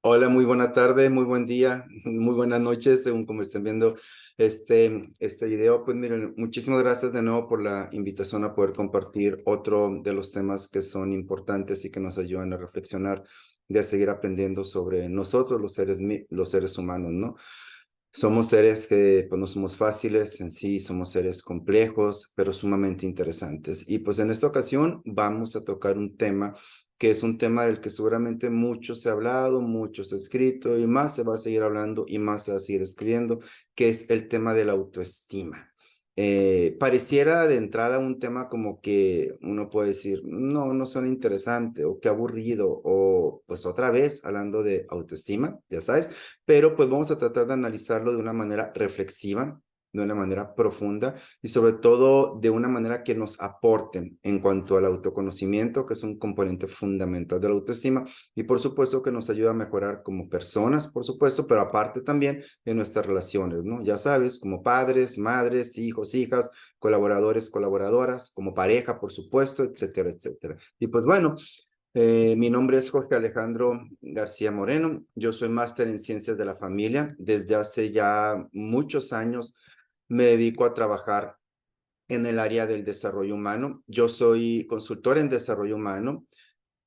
Hola, muy buena tarde, muy buen día, muy buenas noches, según como estén viendo este video. Pues miren, muchísimas gracias de nuevo por la invitación a poder compartir otro de los temas que son importantes y que nos ayudan a reflexionar y a seguir aprendiendo sobre nosotros, los seres humanos, ¿no? Somos seres que pues, no somos fáciles en sí, somos seres complejos, pero sumamente interesantes. Y pues en esta ocasión vamos a tocar un tema que es un tema del que seguramente mucho se ha hablado, mucho se ha escrito y más se va a seguir hablando y más se va a seguir escribiendo, que es el tema de la autoestima. Pareciera de entrada un tema como que uno puede decir, no, no suena interesante o qué aburrido o pues otra vez hablando de autoestima, ya sabes, pero pues vamos a tratar de analizarlo de una manera reflexiva, de una manera profunda y sobre todo de una manera que nos aporten en cuanto al autoconocimiento, que es un componente fundamental de la autoestima y por supuesto que nos ayuda a mejorar como personas, por supuesto, pero aparte también de nuestras relaciones, ¿no? Ya sabes, como padres, madres, hijos, hijas, colaboradores, colaboradoras, como pareja, por supuesto, etcétera, etcétera. Y pues bueno, mi nombre es Jorge Alejandro García Moreno. Yo soy máster en ciencias de la familia. Desde hace ya muchos años me dedico a trabajar en el área del desarrollo humano. Yo soy consultor en desarrollo humano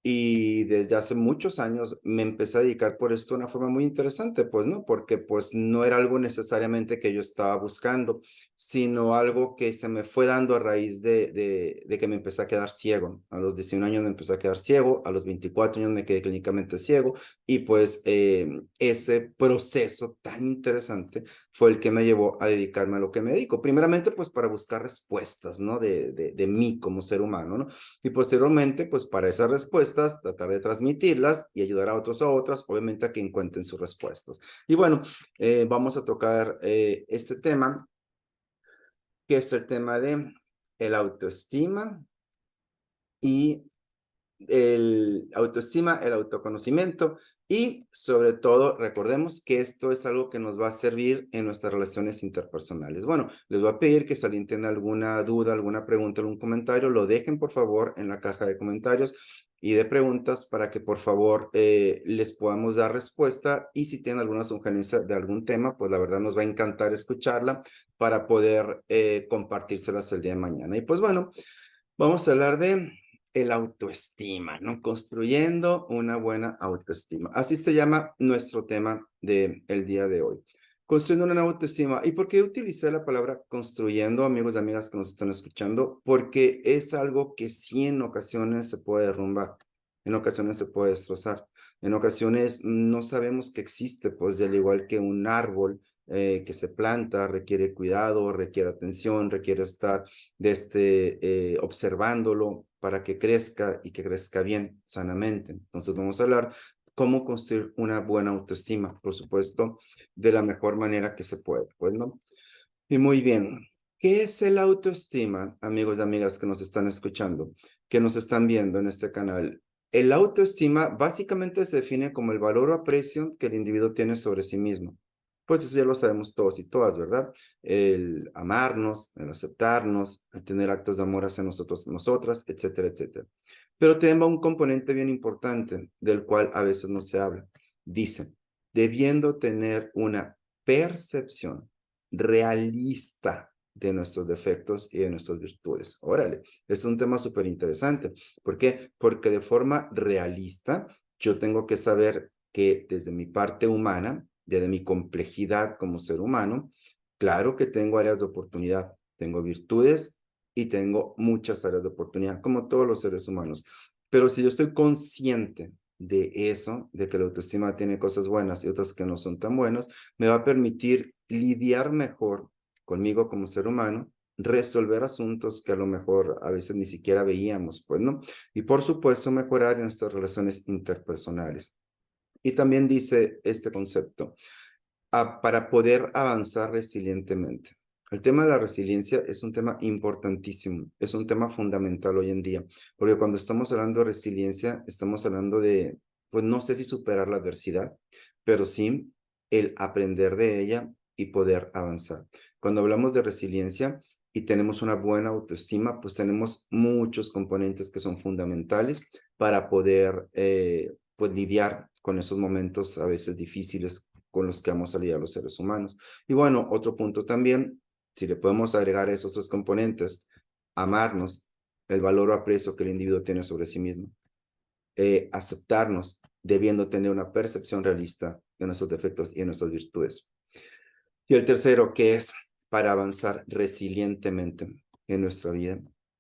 y desde hace muchos años me empecé a dedicar por esto de una forma muy interesante, pues, ¿no? Porque pues no era algo necesariamente que yo estaba buscando, sino algo que se me fue dando a raíz de que me empecé a quedar ciego. A los 19 años me empecé a quedar ciego, a los 24 años me quedé clínicamente ciego y pues ese proceso tan interesante fue el que me llevó a dedicarme a lo que me dedico. Primeramente, pues para buscar respuestas, ¿no? De mí como ser humano, ¿no? Y posteriormente, pues para esas respuestas, tratar de transmitirlas y ayudar a otros o otras, obviamente a que encuentren sus respuestas. Y bueno, vamos a tocar este tema, que es el tema de el autoestima y el autoestima, el autoconocimiento y sobre todo recordemos que esto es algo que nos va a servir en nuestras relaciones interpersonales. Bueno, les voy a pedir que si alguien tiene alguna duda, alguna pregunta, algún comentario, lo dejen por favor en la caja de comentarios y de preguntas para que por favor les podamos dar respuesta y si tienen alguna sugerencia de algún tema, pues la verdad nos va a encantar escucharla para poder compartírselas el día de mañana. Y pues bueno, vamos a hablar de el autoestima, ¿no? Construyendo una buena autoestima. Así se llama nuestro tema del día de hoy. Construyendo una autoestima. ¿Y por qué utilicé la palabra construyendo, amigos y amigas que nos están escuchando? Porque es algo que sí en ocasiones se puede derrumbar, en ocasiones se puede destrozar, en ocasiones no sabemos que existe, pues al igual que un árbol que se planta, requiere cuidado, requiere atención, requiere estar observándolo para que crezca y que crezca bien, sanamente. Entonces vamos a hablar cómo construir una buena autoestima, por supuesto, de la mejor manera que se puede, pues, ¿no? Y muy bien, ¿qué es el autoestima, amigos y amigas que nos están escuchando, que nos están viendo en este canal? El autoestima básicamente se define como el valor o aprecio que el individuo tiene sobre sí mismo. Pues eso ya lo sabemos todos y todas, ¿verdad? El amarnos, el aceptarnos, el tener actos de amor hacia nosotros, nosotras, etcétera, etcétera. Pero tenemos un componente bien importante del cual a veces no se habla. Dice, debiendo tener una percepción realista de nuestros defectos y de nuestras virtudes. Órale, es un tema súper interesante. ¿Por qué? Porque de forma realista yo tengo que saber que desde mi parte humana, desde mi complejidad como ser humano, claro que tengo áreas de oportunidad, tengo virtudes y tengo muchas áreas de oportunidad, como todos los seres humanos. Pero si yo estoy consciente de eso, de que la autoestima tiene cosas buenas y otras que no son tan buenas, me va a permitir lidiar mejor conmigo como ser humano, resolver asuntos que a lo mejor a veces ni siquiera veíamos, pues, ¿no? Y por supuesto, mejorar en nuestras relaciones interpersonales. Y también dice este concepto, para poder avanzar resilientemente. El tema de la resiliencia es un tema importantísimo, es un tema fundamental hoy en día, porque cuando estamos hablando de resiliencia, estamos hablando de, pues no sé si superar la adversidad, pero sí el aprender de ella y poder avanzar. Cuando hablamos de resiliencia y tenemos una buena autoestima, pues tenemos muchos componentes que son fundamentales para poder pues lidiar con esos momentos a veces difíciles con los que vamos a lidiar los seres humanos. Y bueno, otro punto también, si le podemos agregar esos tres componentes, amarnos, el valor o aprecio que el individuo tiene sobre sí mismo, aceptarnos, debiendo tener una percepción realista de nuestros defectos y de nuestras virtudes. Y el tercero, que es para avanzar resilientemente en nuestra vida,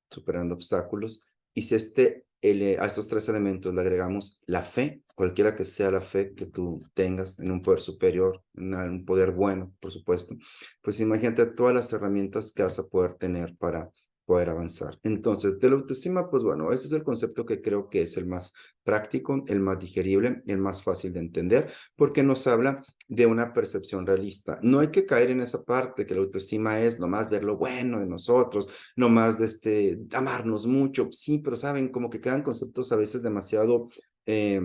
superando obstáculos. Y si a estos tres elementos le agregamos la fe, cualquiera que sea la fe que tú tengas en un poder superior, en un poder bueno, por supuesto, pues imagínate todas las herramientas que vas a poder tener para poder avanzar. Entonces, de la autoestima, pues bueno, ese es el concepto que creo que es el más práctico, el más digerible, el más fácil de entender, porque nos habla de una percepción realista. No hay que caer en esa parte que la autoestima es nomás ver lo bueno de nosotros, nomás de amarnos mucho, sí, pero saben, como que quedan conceptos a veces demasiado, eh,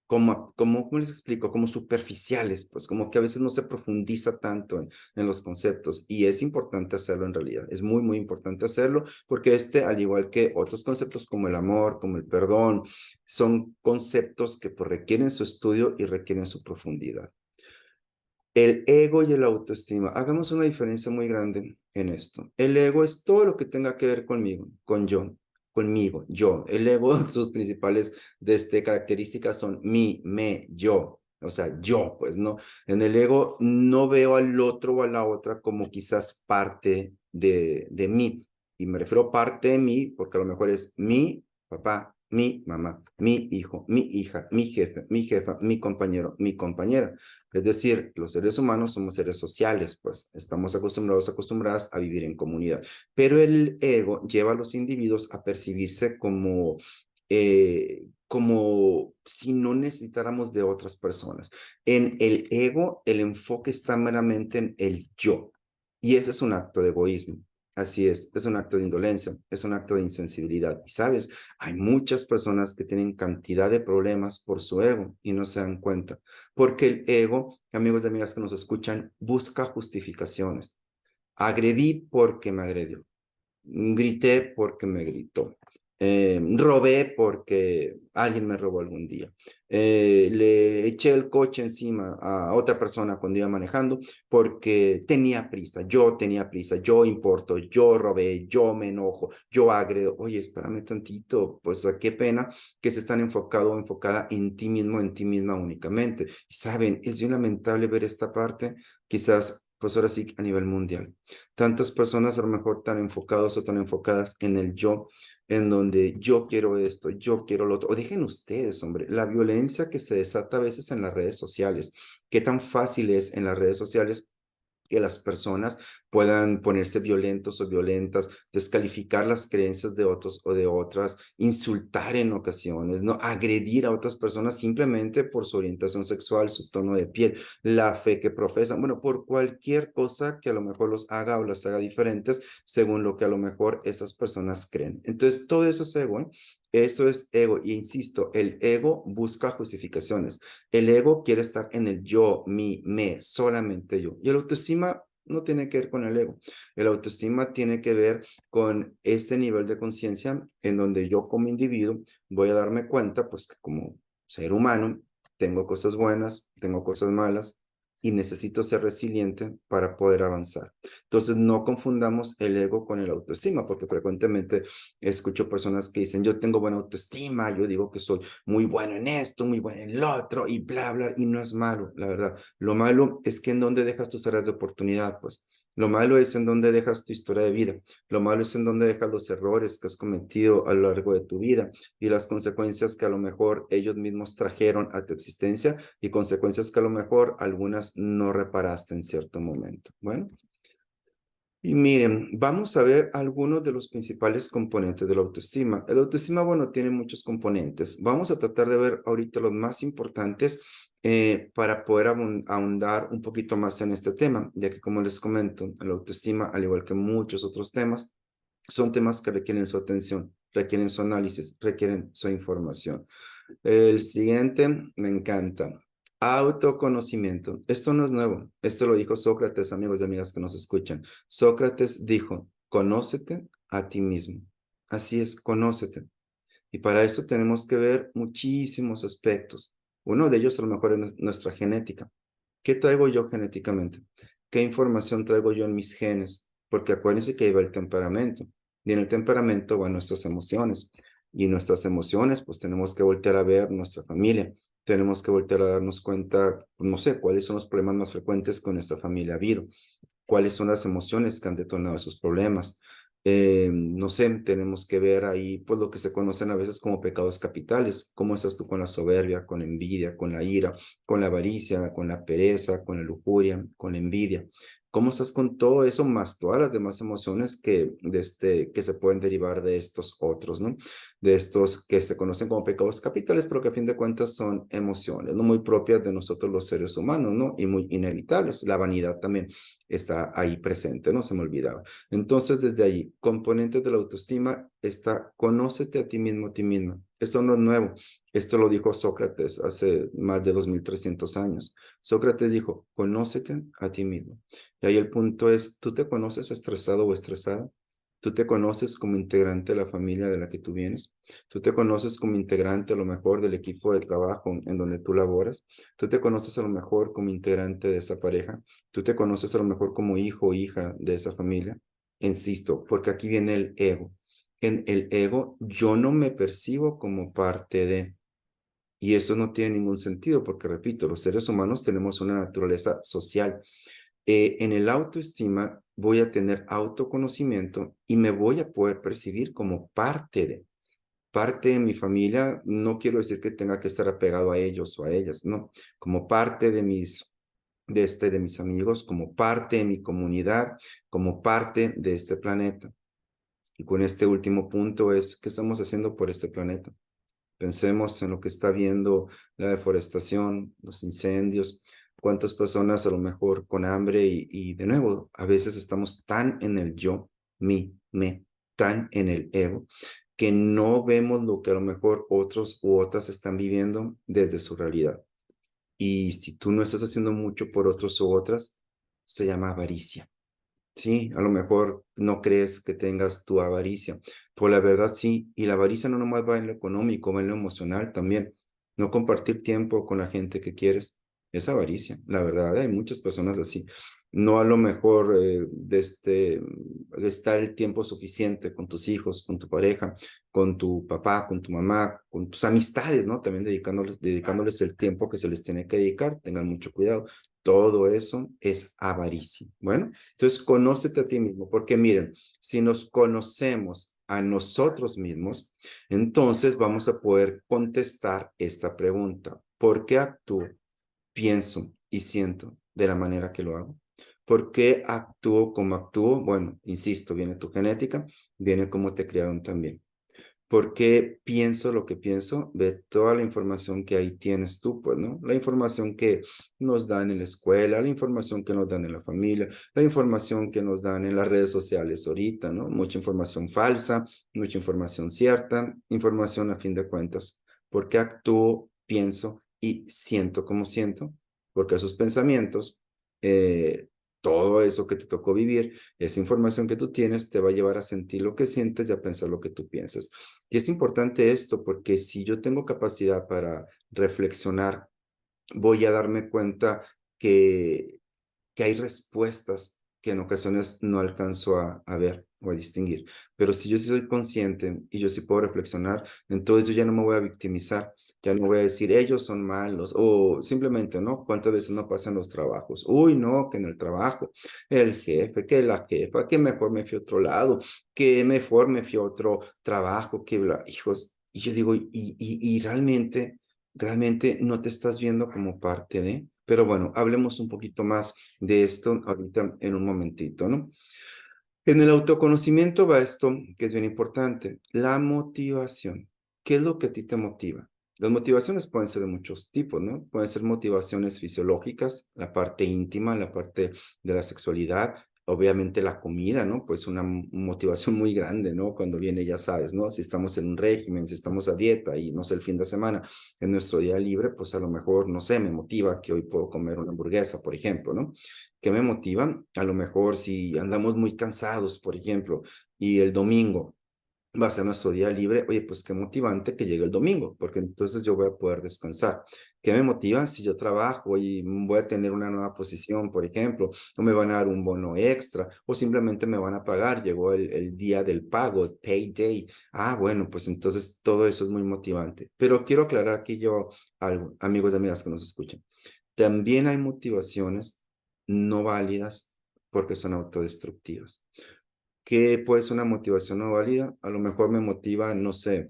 ¿cómo les explico? Como superficiales, pues como que a veces no se profundiza tanto en los conceptos y es importante hacerlo en realidad. Es muy, muy importante hacerlo porque al igual que otros conceptos como el amor, como el perdón, son conceptos que pues, requieren su estudio y requieren su profundidad. El ego y el autoestima. Hagamos una diferencia muy grande en esto. El ego es todo lo que tenga que ver conmigo, conmigo, yo. El ego, sus principales características son mi, me, yo. O sea, yo, pues no. En el ego no veo al otro o a la otra como quizás parte de mí. Y me refiero a parte de mí porque a lo mejor es mi papá, mi mamá, mi hijo, mi hija, mi jefe, mi jefa, mi compañero, mi compañera. Es decir, los seres humanos somos seres sociales, pues estamos acostumbradas a vivir en comunidad. Pero el ego lleva a los individuos a percibirse como si no necesitáramos de otras personas. En el ego, el enfoque está meramente en el yo. Y ese es un acto de egoísmo. Así es un acto de indolencia, es un acto de insensibilidad. Y sabes, hay muchas personas que tienen cantidad de problemas por su ego y no se dan cuenta. Porque el ego, amigos y amigas que nos escuchan, busca justificaciones. Agredí porque me agredió. Grité porque me gritó. Robé porque alguien me robó algún día. Le eché el coche encima a otra persona cuando iba manejando porque tenía prisa. Yo tenía prisa, yo importo, yo robé, yo me enojo, yo agredo. Oye, espérame tantito, pues qué pena que se están enfocado o enfocada en ti mismo, en ti misma únicamente. Y saben, es bien lamentable ver esta parte, quizás, pues ahora sí, a nivel mundial. Tantas personas a lo mejor tan enfocados o tan enfocadas en el yo, en donde yo quiero esto, yo quiero lo otro. O dejen ustedes, hombre, la violencia que se desata a veces en las redes sociales. ¿Qué tan fácil es en las redes sociales que las personas puedan ponerse violentos o violentas, descalificar las creencias de otros o de otras, insultar en ocasiones, ¿no? Agredir a otras personas simplemente por su orientación sexual, su tono de piel, la fe que profesan, bueno, por cualquier cosa que a lo mejor los haga o las haga diferentes según lo que a lo mejor esas personas creen. Entonces, todo eso es ego, ¿eh? Eso es ego. Y insisto, el ego busca justificaciones. El ego quiere estar en el yo, mi, me, solamente yo. Y el autoestima no tiene que ver con el ego. El autoestima tiene que ver con este nivel de conciencia en donde yo como individuo voy a darme cuenta, pues que como ser humano tengo cosas buenas, tengo cosas malas y necesito ser resiliente para poder avanzar. Entonces no confundamos el ego con el autoestima, porque frecuentemente escucho personas que dicen, yo tengo buena autoestima, yo digo que soy muy bueno en esto, muy bueno en lo otro, y bla, bla, y no es malo, la verdad. Lo malo es que en dónde dejas tus áreas de oportunidad, pues. Lo malo es en dónde dejas tu historia de vida. Lo malo es en dónde dejas los errores que has cometido a lo largo de tu vida y las consecuencias que a lo mejor ellos mismos trajeron a tu existencia y consecuencias que a lo mejor algunas no reparaste en cierto momento. Bueno. Y miren, vamos a ver algunos de los principales componentes de la autoestima. El autoestima, bueno, tiene muchos componentes. Vamos a tratar de ver ahorita los más importantes para poder ahondar un poquito más en este tema, ya que como les comento, la autoestima, al igual que muchos otros temas, son temas que requieren su atención, requieren su análisis, requieren su información. El siguiente me encanta. Autoconocimiento. Esto no es nuevo. Esto lo dijo Sócrates, amigos y amigas que nos escuchan. Sócrates dijo, conócete a ti mismo. Así es, conócete. Y para eso tenemos que ver muchísimos aspectos. Uno de ellos a lo mejor es nuestra genética. ¿Qué traigo yo genéticamente? ¿Qué información traigo yo en mis genes? Porque acuérdense que ahí va el temperamento. Y en el temperamento van nuestras emociones. Y nuestras emociones, pues tenemos que voltear a ver nuestra familia. Tenemos que voltear a darnos cuenta, no sé, cuáles son los problemas más frecuentes que nuestra familia ha habido, cuáles son las emociones que han detonado esos problemas. No sé, tenemos que ver ahí pues lo que se conocen a veces como pecados capitales. ¿Cómo estás tú con la soberbia, con la envidia, con la ira, con la avaricia, con la pereza, con la lujuria, con la envidia? ¿Cómo estás con todo eso más todas las demás emociones que se pueden derivar de estos otros, ¿no? De estos que se conocen como pecados capitales, pero que a fin de cuentas son emociones, ¿no? Muy propias de nosotros los seres humanos, ¿no? Y muy inevitables. La vanidad también está ahí presente, no se me olvidaba. Entonces, desde ahí, componentes de la autoestima está conócete a ti mismo, a ti misma. Esto no es nuevo. Esto lo dijo Sócrates hace más de 2300 años. Sócrates dijo, conócete a ti mismo. Y ahí el punto es, ¿tú te conoces estresado o estresada? ¿Tú te conoces como integrante de la familia de la que tú vienes? ¿Tú te conoces como integrante a lo mejor del equipo de trabajo en donde tú laboras? ¿Tú te conoces a lo mejor como integrante de esa pareja? ¿Tú te conoces a lo mejor como hijo o hija de esa familia? Insisto, porque aquí viene el ego. En el ego yo no me percibo como parte de, y eso no tiene ningún sentido porque, repito, los seres humanos tenemos una naturaleza social. En el autoestima voy a tener autoconocimiento y me voy a poder percibir como parte de mi familia. No quiero decir que tenga que estar apegado a ellos o a ellas, no, como parte de mis amigos, como parte de mi comunidad, como parte de este planeta. Y con este último punto es, ¿qué estamos haciendo por este planeta? Pensemos en lo que está viendo la deforestación, los incendios, cuántas personas a lo mejor con hambre y de nuevo, a veces estamos tan en el yo, tan en el ego, que no vemos lo que a lo mejor otros u otras están viviendo desde su realidad. Y si tú no estás haciendo mucho por otros u otras, se llama avaricia. Sí, a lo mejor no crees que tengas tu avaricia, pero la verdad sí, y la avaricia no nomás va en lo económico, va en lo emocional también. No compartir tiempo con la gente que quieres es avaricia, la verdad, hay muchas personas así. No a lo mejor estar el tiempo suficiente con tus hijos, con tu pareja, con tu papá, con tu mamá, con tus amistades, ¿no? También dedicándoles el tiempo que se les tiene que dedicar, tengan mucho cuidado. Todo eso es avaricia. Bueno, entonces, conócete a ti mismo, porque miren, si nos conocemos a nosotros mismos, entonces vamos a poder contestar esta pregunta. ¿Por qué actúo, pienso y siento de la manera que lo hago? ¿Por qué actúo como actúo? Bueno, insisto, viene tu genética, viene cómo te criaron también. ¿Por qué pienso lo que pienso? Ve toda la información que ahí tienes tú, pues, ¿no? La información que nos dan en la escuela, la información que nos dan en la familia, la información que nos dan en las redes sociales ahorita, ¿no? Mucha información falsa, mucha información cierta, información a fin de cuentas. ¿Por qué actúo, pienso y siento como siento? Porque esos pensamientos, todo eso que te tocó vivir, esa información que tú tienes te va a llevar a sentir lo que sientes y a pensar lo que tú piensas. Y es importante esto porque si yo tengo capacidad para reflexionar, voy a darme cuenta que, que hay respuestas que en ocasiones no alcanzo a ver o a distinguir. Pero si yo sí soy consciente y yo sí puedo reflexionar, entonces yo ya no me voy a victimizar, ya no voy a decir ellos son malos o simplemente, ¿no? ¿Cuántas veces no pasan los trabajos? Uy, no, que en el trabajo, el jefe, que la jefa, que mejor me fui a otro lado, que mejor me fui a otro trabajo, que hijos. Y yo digo, y realmente no te estás viendo como parte de, pero bueno, hablemos un poquito más de esto ahorita en un momentito, ¿no? En el autoconocimiento va esto que es bien importante, la motivación. ¿Qué es lo que a ti te motiva? Las motivaciones pueden ser de muchos tipos, ¿no? Pueden ser motivaciones fisiológicas, la parte íntima, la parte de la sexualidad, obviamente la comida, ¿no? Pues una motivación muy grande, ¿no? Cuando viene, ya sabes, ¿no? Si estamos en un régimen, si estamos a dieta y no sé, el fin de semana, en nuestro día libre, pues a lo mejor, no sé, me motiva que hoy puedo comer una hamburguesa, por ejemplo, ¿no? ¿Qué me motiva? A lo mejor si andamos muy cansados, por ejemplo, y el domingo va a ser nuestro día libre. Oye, pues qué motivante que llegue el domingo, porque entonces yo voy a poder descansar. ¿Qué me motiva? Si yo trabajo y voy a tener una nueva posición, por ejemplo, o me van a dar un bono extra, o simplemente me van a pagar, llegó el día del pago, payday. Ah, bueno, pues entonces todo eso es muy motivante. Pero quiero aclarar aquí yo algo, amigos y amigas que nos escuchan. También hay motivaciones no válidas porque son autodestructivas. ¿Qué puede ser una motivación no válida? A lo mejor me motiva, no sé,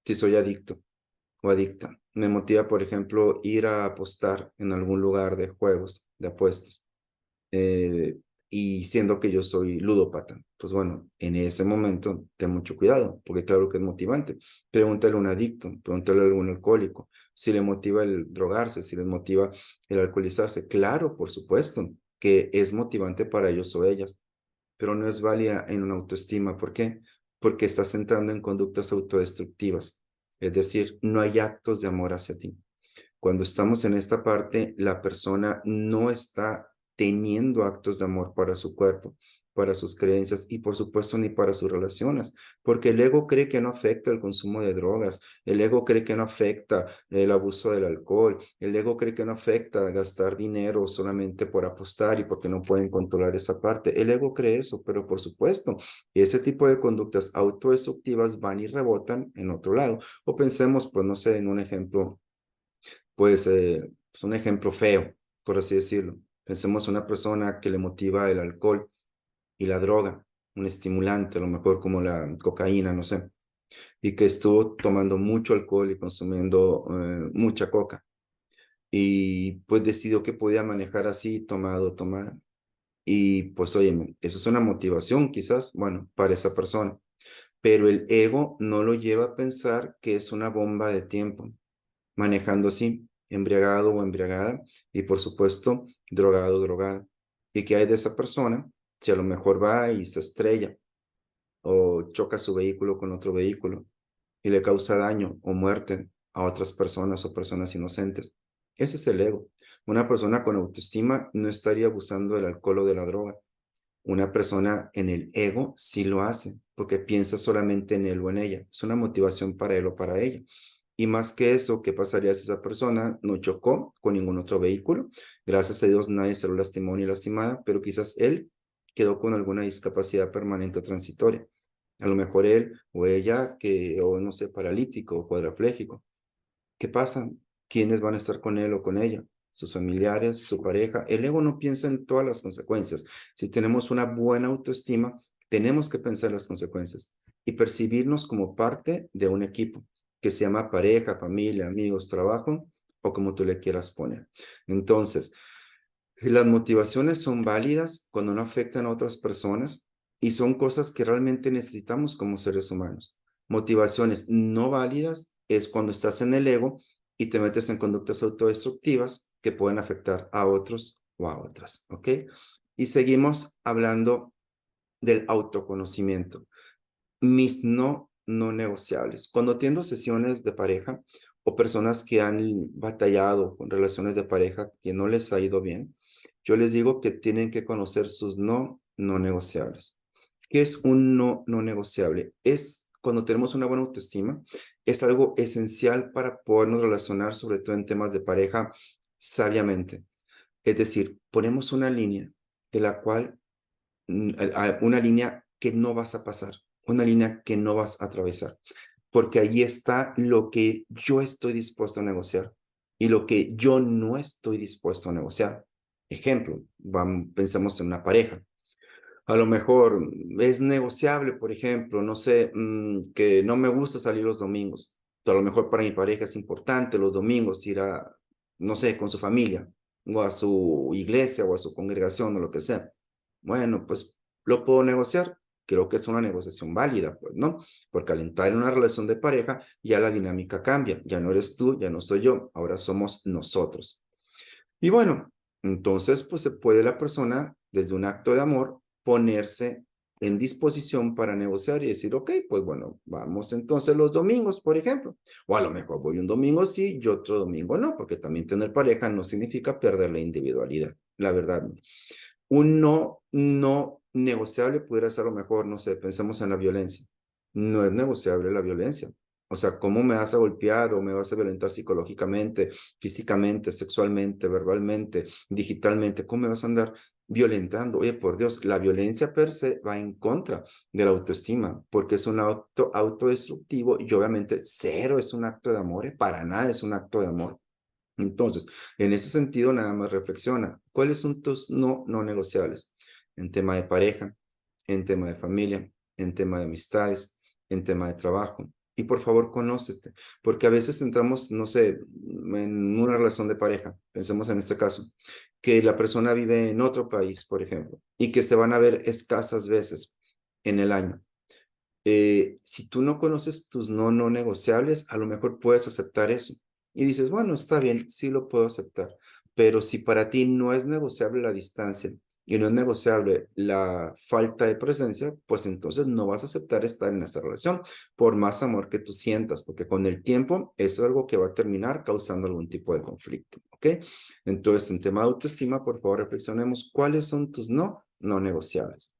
si soy adicto o adicta. Me motiva, por ejemplo, ir a apostar en algún lugar de juegos, de apuestas, eh, y siendo que yo soy ludópata. Pues bueno, en ese momento ten mucho cuidado, porque claro que es motivante. Pregúntale a un adicto, pregúntale a algún alcohólico, si le motiva el drogarse, si les motiva el alcoholizarse. Claro, por supuesto, que es motivante para ellos o ellas, pero no es válida en una autoestima. ¿Por qué? Porque estás entrando en conductas autodestructivas. Es decir, no hay actos de amor hacia ti. Cuando estamos en esta parte, la persona no está teniendo actos de amor para su cuerpo, para sus creencias y por supuesto ni para sus relaciones, porque el ego cree que no afecta el consumo de drogas, el ego cree que no afecta el abuso del alcohol, el ego cree que no afecta gastar dinero solamente por apostar y porque no pueden controlar esa parte. El ego cree eso, pero por supuesto, ese tipo de conductas autodestructivas van y rebotan en otro lado. O pensemos, pues no sé, en un ejemplo pues es un ejemplo feo, por así decirlo. Pensemos en una persona que le motiva el alcohol y la droga, un estimulante, a lo mejor como la cocaína, no sé, y que estuvo tomando mucho alcohol y consumiendo mucha coca. Y pues decidió que podía manejar así, tomado, tomada. Y pues, oye, eso es una motivación quizás, bueno, para esa persona. Pero el ego no lo lleva a pensar que es una bomba de tiempo manejando así, embriagado o embriagada, y por supuesto, drogado o drogada. ¿Y qué hay de esa persona? Si a lo mejor va y se estrella o choca su vehículo con otro vehículo y le causa daño o muerte a otras personas o personas inocentes. Ese es el ego. Una persona con autoestima no estaría abusando del alcohol o de la droga. Una persona en el ego sí lo hace, porque piensa solamente en él o en ella. Es una motivación para él o para ella. Y más que eso, ¿qué pasaría si esa persona no chocó con ningún otro vehículo? Gracias a Dios nadie se lo lastimó ni lastimada, pero quizás él quedó con alguna discapacidad permanente o transitoria. A lo mejor él o ella, o no sé, paralítico o cuadraplégico. ¿Qué pasa? ¿Quiénes van a estar con él o con ella? Sus familiares, su pareja. El ego no piensa en todas las consecuencias. Si tenemos una buena autoestima, tenemos que pensar en las consecuencias y percibirnos como parte de un equipo que se llama pareja, familia, amigos, trabajo o como tú le quieras poner. Entonces, las motivaciones son válidas cuando no afectan a otras personas y son cosas que realmente necesitamos como seres humanos. Motivaciones no válidas es cuando estás en el ego y te metes en conductas autodestructivas que pueden afectar a otros o a otras, ¿ok? Y seguimos hablando del autoconocimiento. Mis no negociables. Cuando atiendo sesiones de pareja o personas que han batallado con relaciones de pareja que no les ha ido bien, yo les digo que tienen que conocer sus no negociables. ¿Qué es un no negociable? Es cuando tenemos una buena autoestima, es algo esencial para podernos relacionar, sobre todo en temas de pareja, sabiamente. Es decir, ponemos una línea de la cual una línea que no vas a pasar, una línea que no vas a atravesar, porque ahí está lo que yo estoy dispuesto a negociar y lo que yo no estoy dispuesto a negociar. Ejemplo, pensemos en una pareja. A lo mejor es negociable, por ejemplo, no sé, que no me gusta salir los domingos, pero a lo mejor para mi pareja es importante los domingos ir a, no sé, con su familia, o a su iglesia, o a su congregación, o lo que sea. Bueno, pues lo puedo negociar. Creo que es una negociación válida, pues, ¿no? Porque al entrar en una relación de pareja, ya la dinámica cambia. Ya no eres tú, ya no soy yo, ahora somos nosotros. Y bueno, entonces, pues se puede la persona, desde un acto de amor, ponerse en disposición para negociar y decir, ok, pues bueno, vamos entonces los domingos, por ejemplo. O a lo mejor voy un domingo sí y otro domingo no, porque también tener pareja no significa perder la individualidad. La verdad, no. Un no negociable pudiera ser a lo mejor, no sé, pensemos en la violencia. no es negociable la violencia. O sea, ¿cómo me vas a golpear o me vas a violentar psicológicamente, físicamente, sexualmente, verbalmente, digitalmente? ¿Cómo me vas a andar violentando? Oye, por Dios, la violencia per se va en contra de la autoestima, porque es un acto autodestructivo y obviamente cero es un acto de amor, para nada es un acto de amor. Entonces, en ese sentido, nada más reflexiona, ¿cuáles son tus no negociables? En tema de pareja, en tema de familia, en tema de amistades, en tema de trabajo. Y por favor, conócete, porque a veces entramos, no sé, en una relación de pareja, pensemos en este caso, que la persona vive en otro país, por ejemplo, y que se van a ver escasas veces en el año. Si tú no conoces tus no negociables, a lo mejor puedes aceptar eso. Y dices, bueno, está bien, sí lo puedo aceptar. Pero si para ti no es negociable la distancia y no es negociable la falta de presencia, pues entonces no vas a aceptar estar en esa relación, por más amor que tú sientas, porque con el tiempo eso es algo que va a terminar causando algún tipo de conflicto, ¿ok? Entonces, en tema de autoestima, por favor, reflexionemos cuáles son tus no negociables.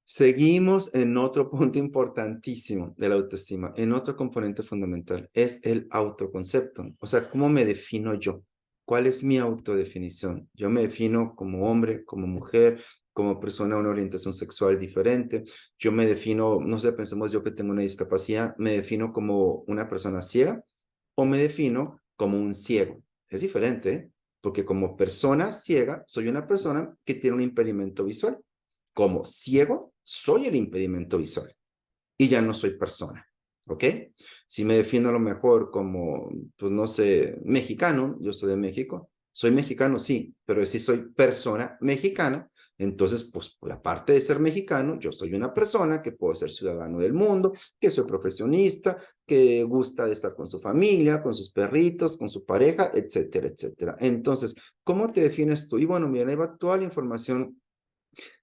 Seguimos en otro punto importantísimo de la autoestima, en otro componente fundamental, es el autoconcepto. O sea, ¿cómo me defino yo? ¿Cuál es mi autodefinición? Yo me defino como hombre, como mujer, como persona de una orientación sexual diferente. Yo me defino, no sé, pensemos yo que tengo una discapacidad, me defino como una persona ciega o me defino como un ciego. Es diferente, ¿eh? Porque como persona ciega, soy una persona que tiene un impedimento visual. Como ciego, soy el impedimento visual y ya no soy persona, ¿ok? Si me defino a lo mejor como, pues no sé, mexicano, yo soy de México, soy mexicano, sí, pero si soy persona mexicana, entonces, pues aparte de ser mexicano, yo soy una persona que puedo ser ciudadano del mundo, que soy profesionista, que gusta de estar con su familia, con sus perritos, con su pareja, etcétera, etcétera. Entonces, ¿cómo te defines tú? Y bueno, mira, ahí va toda la información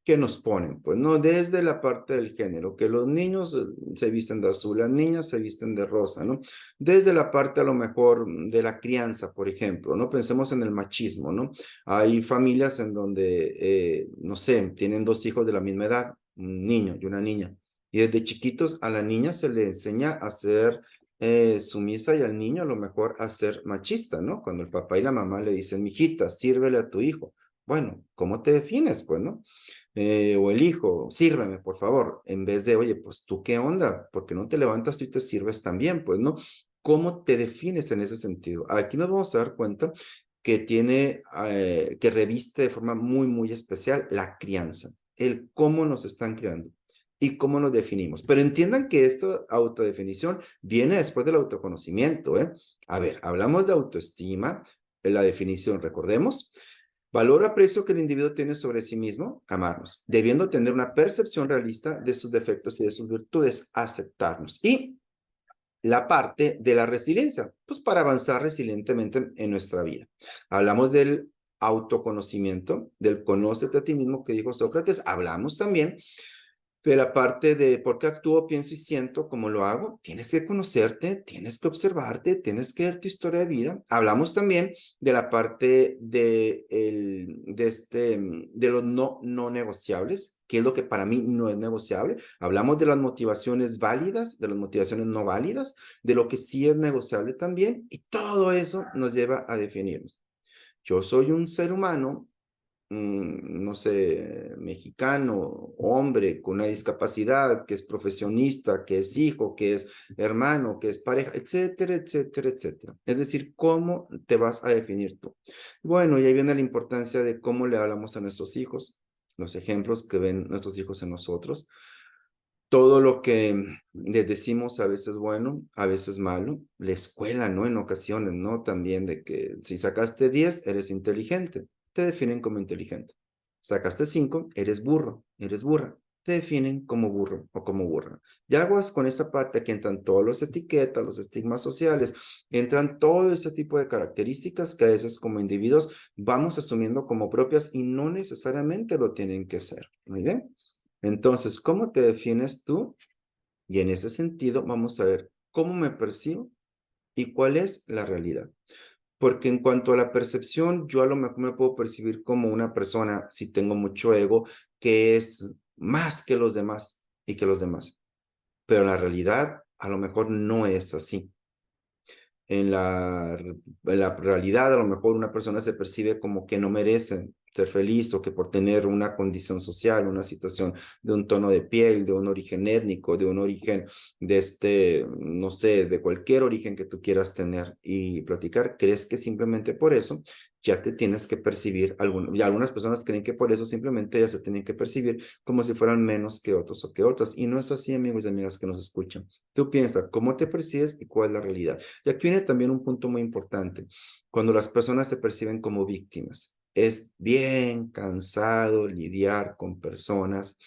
que nos ponen, pues, ¿no? Desde la parte del género, que los niños se visten de azul, las niñas se visten de rosa, ¿no? Desde la parte a lo mejor de la crianza, por ejemplo, ¿no? Pensemos en el machismo, ¿no? Hay familias en donde, no sé, tienen dos hijos de la misma edad, un niño y una niña, y desde chiquitos a la niña se le enseña a ser sumisa y al niño a lo mejor a ser machista, ¿no? Cuando el papá y la mamá le dicen, mijita, sírvele a tu hijo. Bueno, ¿cómo te defines, pues, no? O el hijo, sírveme, por favor, en vez de, oye, pues tú qué onda, ¿por qué no te levantas tú y te sirves también? Pues, ¿no? ¿Cómo te defines en ese sentido? Aquí nos vamos a dar cuenta que que reviste de forma muy especial la crianza, el cómo nos están criando y cómo nos definimos. Pero entiendan que esta autodefinición viene después del autoconocimiento, ¿eh? A ver, hablamos de autoestima, la definición, recordemos. Valor o aprecio que el individuo tiene sobre sí mismo, amarnos, debiendo tener una percepción realista de sus defectos y de sus virtudes, aceptarnos. Y la parte de la resiliencia, pues para avanzar resilientemente en nuestra vida. Hablamos del autoconocimiento, del conócete a ti mismo que dijo Sócrates. Hablamos también de la parte de por qué actúo, pienso y siento como lo hago. Tienes que conocerte, tienes que observarte, tienes que ver tu historia de vida. Hablamos también de la parte de los no negociables, que es lo que para mí no es negociable. Hablamos de las motivaciones válidas, de las motivaciones no válidas, de lo que sí es negociable también, y todo eso nos lleva a definirnos. Yo soy un ser humano, no sé, mexicano, hombre con una discapacidad, que es profesionista, que es hijo, que es hermano, que es pareja, etcétera, etcétera, etcétera. Es decir, ¿cómo te vas a definir tú? Bueno, y ahí viene la importancia de cómo le hablamos a nuestros hijos, los ejemplos que ven nuestros hijos en nosotros, todo lo que les decimos a veces bueno, a veces malo, la escuela, ¿no? En ocasiones, ¿no? También de que si sacaste 10, eres inteligente, te definen como inteligente. Sacaste 5, eres burro, eres burra, te definen como burro o como burra. Y aguas con esa parte que entran todas las etiquetas, los estigmas sociales, entran todo ese tipo de características que a veces como individuos vamos asumiendo como propias y no necesariamente lo tienen que ser. Muy bien. Entonces, ¿cómo te defines tú? Y en ese sentido, vamos a ver cómo me percibo y cuál es la realidad. Porque en cuanto a la percepción, yo a lo mejor me puedo percibir como una persona, si tengo mucho ego, que es más que los demás y que los demás. pero la realidad a lo mejor no es así. En la realidad, a lo mejor una persona se percibe como que no merece ser feliz o que por tener una condición social, una situación de un tono de piel, de un origen étnico, de un origen no sé, de cualquier origen que tú quieras tener y platicar, crees que simplemente por eso ya te tienes que percibir, y algunas personas creen que por eso simplemente ya se tienen que percibir como si fueran menos que otros o que otras. Y no es así, amigos y amigas que nos escuchan. Tú piensas cómo te percibes y cuál es la realidad. Y aquí viene también un punto muy importante. Cuando las personas se perciben como víctimas, es bien cansado lidiar con personas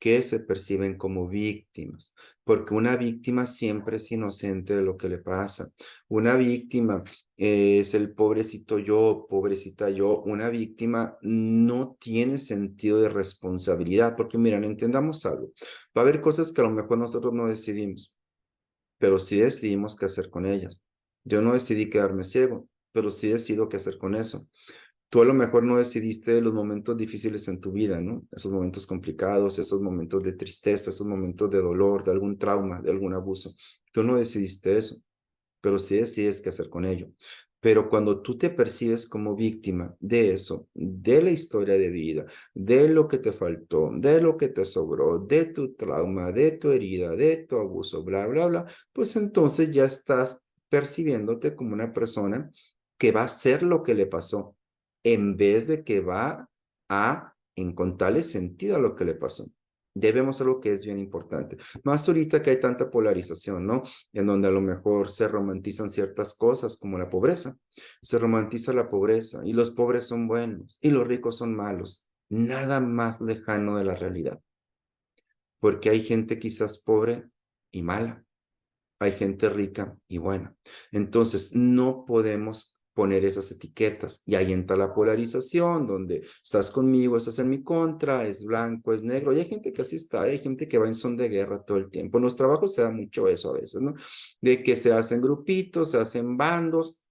que se perciben como víctimas, porque una víctima siempre es inocente de lo que le pasa. Una víctima es el pobrecito yo, pobrecita yo. Una víctima no tiene sentido de responsabilidad, porque miren, entendamos algo. Va a haber cosas que a lo mejor nosotros no decidimos, pero sí decidimos qué hacer con ellas. Yo no decidí quedarme ciego, pero sí decido qué hacer con eso. Tú a lo mejor no decidiste los momentos difíciles en tu vida, ¿no? Esos momentos complicados, esos momentos de tristeza, esos momentos de dolor, de algún trauma, de algún abuso. Tú no decidiste eso, pero sí decides qué hacer con ello. Pero cuando tú te percibes como víctima de eso, de la historia de vida, de lo que te faltó, de lo que te sobró, de tu trauma, de tu herida, de tu abuso, bla, bla, bla, pues entonces ya estás percibiéndote como una persona que va a hacer lo que le pasó, en vez de que va a encontrarle sentido a lo que le pasó. Debemos algo que es bien importante. Más ahorita que hay tanta polarización, ¿no? En donde a lo mejor se romantizan ciertas cosas como la pobreza. Se romantiza la pobreza y los pobres son buenos y los ricos son malos. Nada más lejano de la realidad, porque hay gente quizás pobre y mala, hay gente rica y buena. Entonces, no podemos poner esas etiquetas. Y ahí entra la polarización, donde estás conmigo, estás en mi contra, es blanco, es negro. Y hay gente que así está, hay gente que va en son de guerra todo el tiempo. En los trabajos se da mucho eso a veces, ¿no? De que se hacen grupitos, se hacen bandos,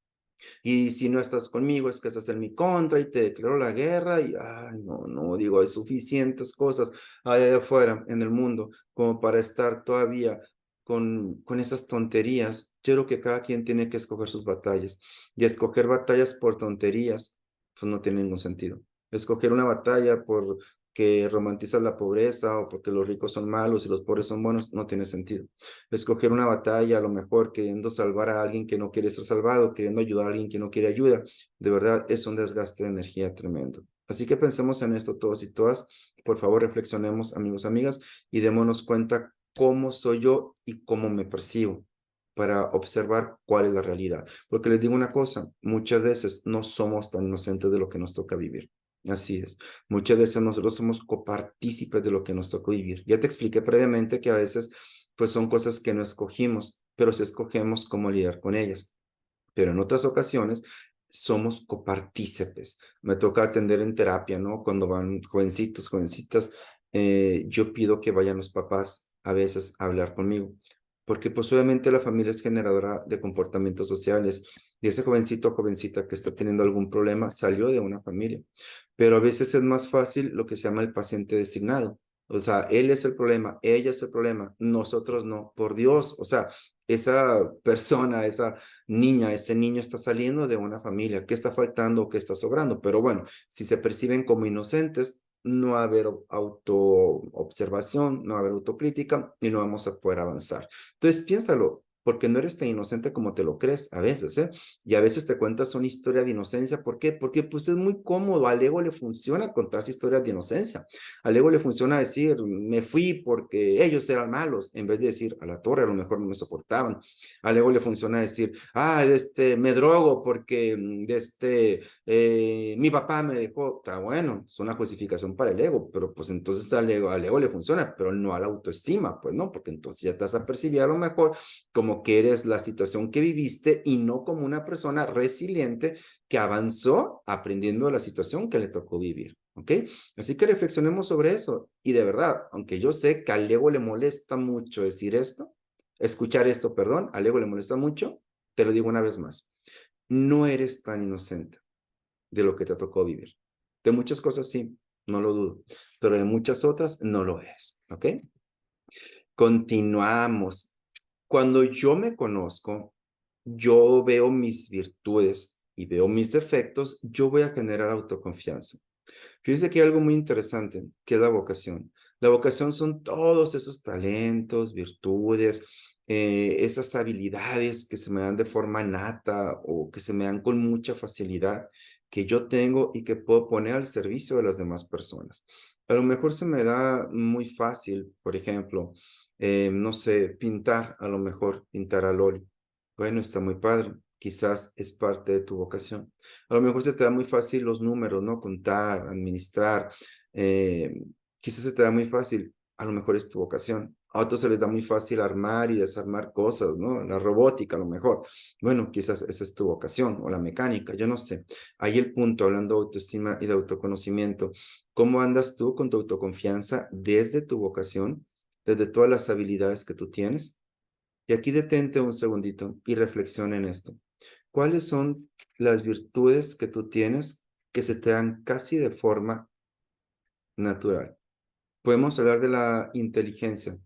y si no estás conmigo es que estás en mi contra y te declaro la guerra y, ay, no, no, digo, hay suficientes cosas allá afuera en el mundo como para estar todavía con esas tonterías. Yo creo que cada quien tiene que escoger sus batallas y escoger batallas por tonterías, pues no tiene ningún sentido. Escoger una batalla por que romantizas la pobreza o porque los ricos son malos y los pobres son buenos, no tiene sentido. Escoger una batalla, a lo mejor queriendo salvar a alguien que no quiere ser salvado, queriendo ayudar a alguien que no quiere ayuda, de verdad es un desgaste de energía tremendo. Así que pensemos en esto todos y todas. Por favor, reflexionemos, amigos, amigas, y démonos cuenta cómo soy yo y cómo me percibo para observar cuál es la realidad. Porque les digo una cosa, muchas veces no somos tan inocentes de lo que nos toca vivir. Así es. Muchas veces nosotros somos copartícipes de lo que nos tocó vivir. Ya te expliqué previamente que a veces pues son cosas que no escogimos, pero sí escogemos cómo lidiar con ellas. Pero en otras ocasiones somos copartícipes. Me toca atender en terapia, ¿no? Cuando van jovencitos, jovencitas, yo pido que vayan los papás a veces a hablar conmigo, porque pues obviamente la familia es generadora de comportamientos sociales y ese jovencito o jovencita que está teniendo algún problema salió de una familia, pero a veces es más fácil lo que se llama el paciente designado. O sea, él es el problema, ella es el problema, nosotros no, por Dios. O sea, esa persona, esa niña, ese niño está saliendo de una familia. ¿Qué está faltando o qué está sobrando? Pero bueno, si se perciben como inocentes, no va a haber autoobservación, no va a haber autocrítica y no vamos a poder avanzar. Entonces, piénsalo, porque no eres tan inocente como te lo crees a veces, ¿eh? Y a veces te cuentas una historia de inocencia. ¿Por qué? Porque pues es muy cómodo. Al ego le funciona contarse historias de inocencia. Al ego le funciona decir, me fui porque ellos eran malos, en vez de decir, a la torre, a lo mejor no me soportaban. Al ego le funciona decir, me drogo porque mi papá me dejó. Está bueno, es una justificación para el ego, pero pues entonces al ego le funciona, pero no a la autoestima, pues no, porque entonces ya te vas a percibir a lo mejor como que eres la situación que viviste y no como una persona resiliente que avanzó aprendiendo de la situación que le tocó vivir. ¿Ok? Así que reflexionemos sobre eso. Y de verdad, aunque yo sé que al ego le molesta mucho decir esto, escuchar esto, perdón, al ego le molesta mucho, te lo digo una vez más. No eres tan inocente de lo que te tocó vivir. De muchas cosas sí, no lo dudo, pero de muchas otras no lo eres. ¿Ok? Continuamos. Cuando yo me conozco, yo veo mis virtudes y veo mis defectos, yo voy a generar autoconfianza. Fíjense que hay algo muy interesante, que es la vocación. La vocación son todos esos talentos, virtudes, esas habilidades que se me dan de forma nata o que se me dan con mucha facilidad, que yo tengo y que puedo poner al servicio de las demás personas. A lo mejor se me da muy fácil, por ejemplo, no sé, pintar, a lo mejor pintar al óleo. Bueno, está muy padre. Quizás es parte de tu vocación. A lo mejor se te da muy fácil los números, ¿no? Contar, administrar. eh, Quizás se te da muy fácil. A lo mejor es tu vocación. A otros se les da muy fácil armar y desarmar cosas, ¿no? La robótica, a lo mejor. Bueno, quizás esa es tu vocación o la mecánica, yo no sé. Ahí el punto, hablando de autoestima y de autoconocimiento. ¿Cómo andas tú con tu autoconfianza desde tu vocación, desde todas las habilidades que tú tienes? Y aquí detente un segundito y reflexiona en esto. ¿Cuáles son las virtudes que tú tienes que se te dan casi de forma natural? Podemos hablar de la inteligencia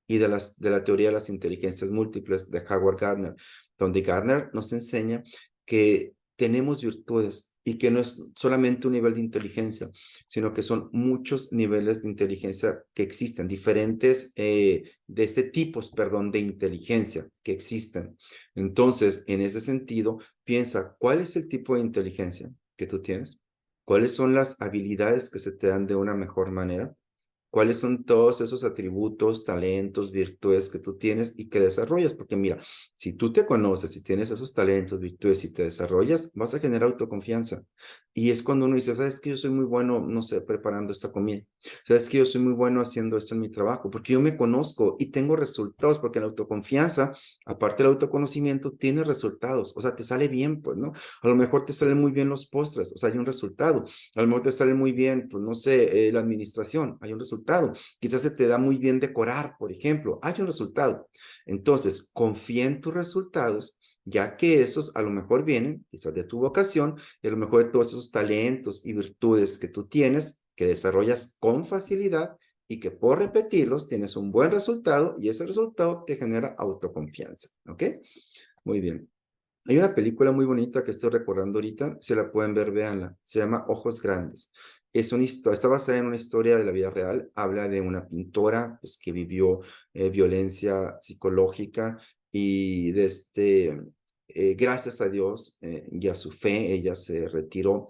y de la teoría de las inteligencias múltiples de Howard Gardner, donde Gardner nos enseña que tenemos virtudes y que no es solamente un nivel de inteligencia, sino que son muchos niveles de inteligencia que existen, diferentes de este tipos, perdón, de inteligencia que existen. Entonces, en ese sentido, piensa, ¿cuál es el tipo de inteligencia que tú tienes? ¿Cuáles son las habilidades que se te dan de una mejor manera? ¿Cuáles son todos esos atributos, talentos, virtudes que tú tienes y que desarrollas? Porque mira, si tú te conoces, si tienes esos talentos, virtudes y te desarrollas, vas a generar autoconfianza. Y es cuando uno dice, ¿sabes que yo soy muy bueno, no sé, preparando esta comida? ¿Sabes que yo soy muy bueno haciendo esto en mi trabajo? Porque yo me conozco y tengo resultados, porque la autoconfianza, aparte del autoconocimiento, tiene resultados. O sea, te sale bien, pues, ¿no? A lo mejor te salen muy bien los postres, o sea, hay un resultado. A lo mejor te sale muy bien, pues no sé, la administración, hay un resultado. Quizás se te da muy bien decorar, por ejemplo, hay un resultado. Entonces, confía en tus resultados, ya que esos a lo mejor vienen quizás de tu vocación y a lo mejor de todos esos talentos y virtudes que tú tienes, que desarrollas con facilidad y que por repetirlos tienes un buen resultado y ese resultado te genera autoconfianza. ¿Ok? Muy bien. Hay una película muy bonita que estoy recordando ahorita, si la pueden ver, véanla. Se llama Ojos Grandes. Es una historia, está basada en una historia de la vida real. Habla de una pintora pues, que vivió violencia psicológica y gracias a Dios y a su fe, ella se retiró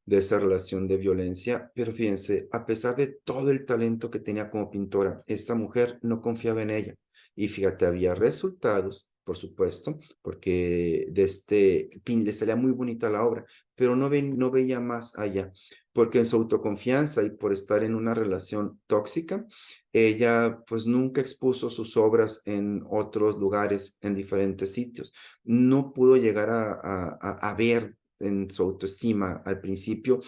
de esa relación de violencia. Pero fíjense, a pesar de todo el talento que tenía como pintora, esta mujer no confiaba en ella. Y fíjate, había resultados, por supuesto, porque le salía muy bonita la obra, pero no veía más allá, porque en su autoconfianza y por estar en una relación tóxica, ella pues nunca expuso sus obras en otros lugares, en diferentes sitios. No pudo llegar a ver en su autoestima al principio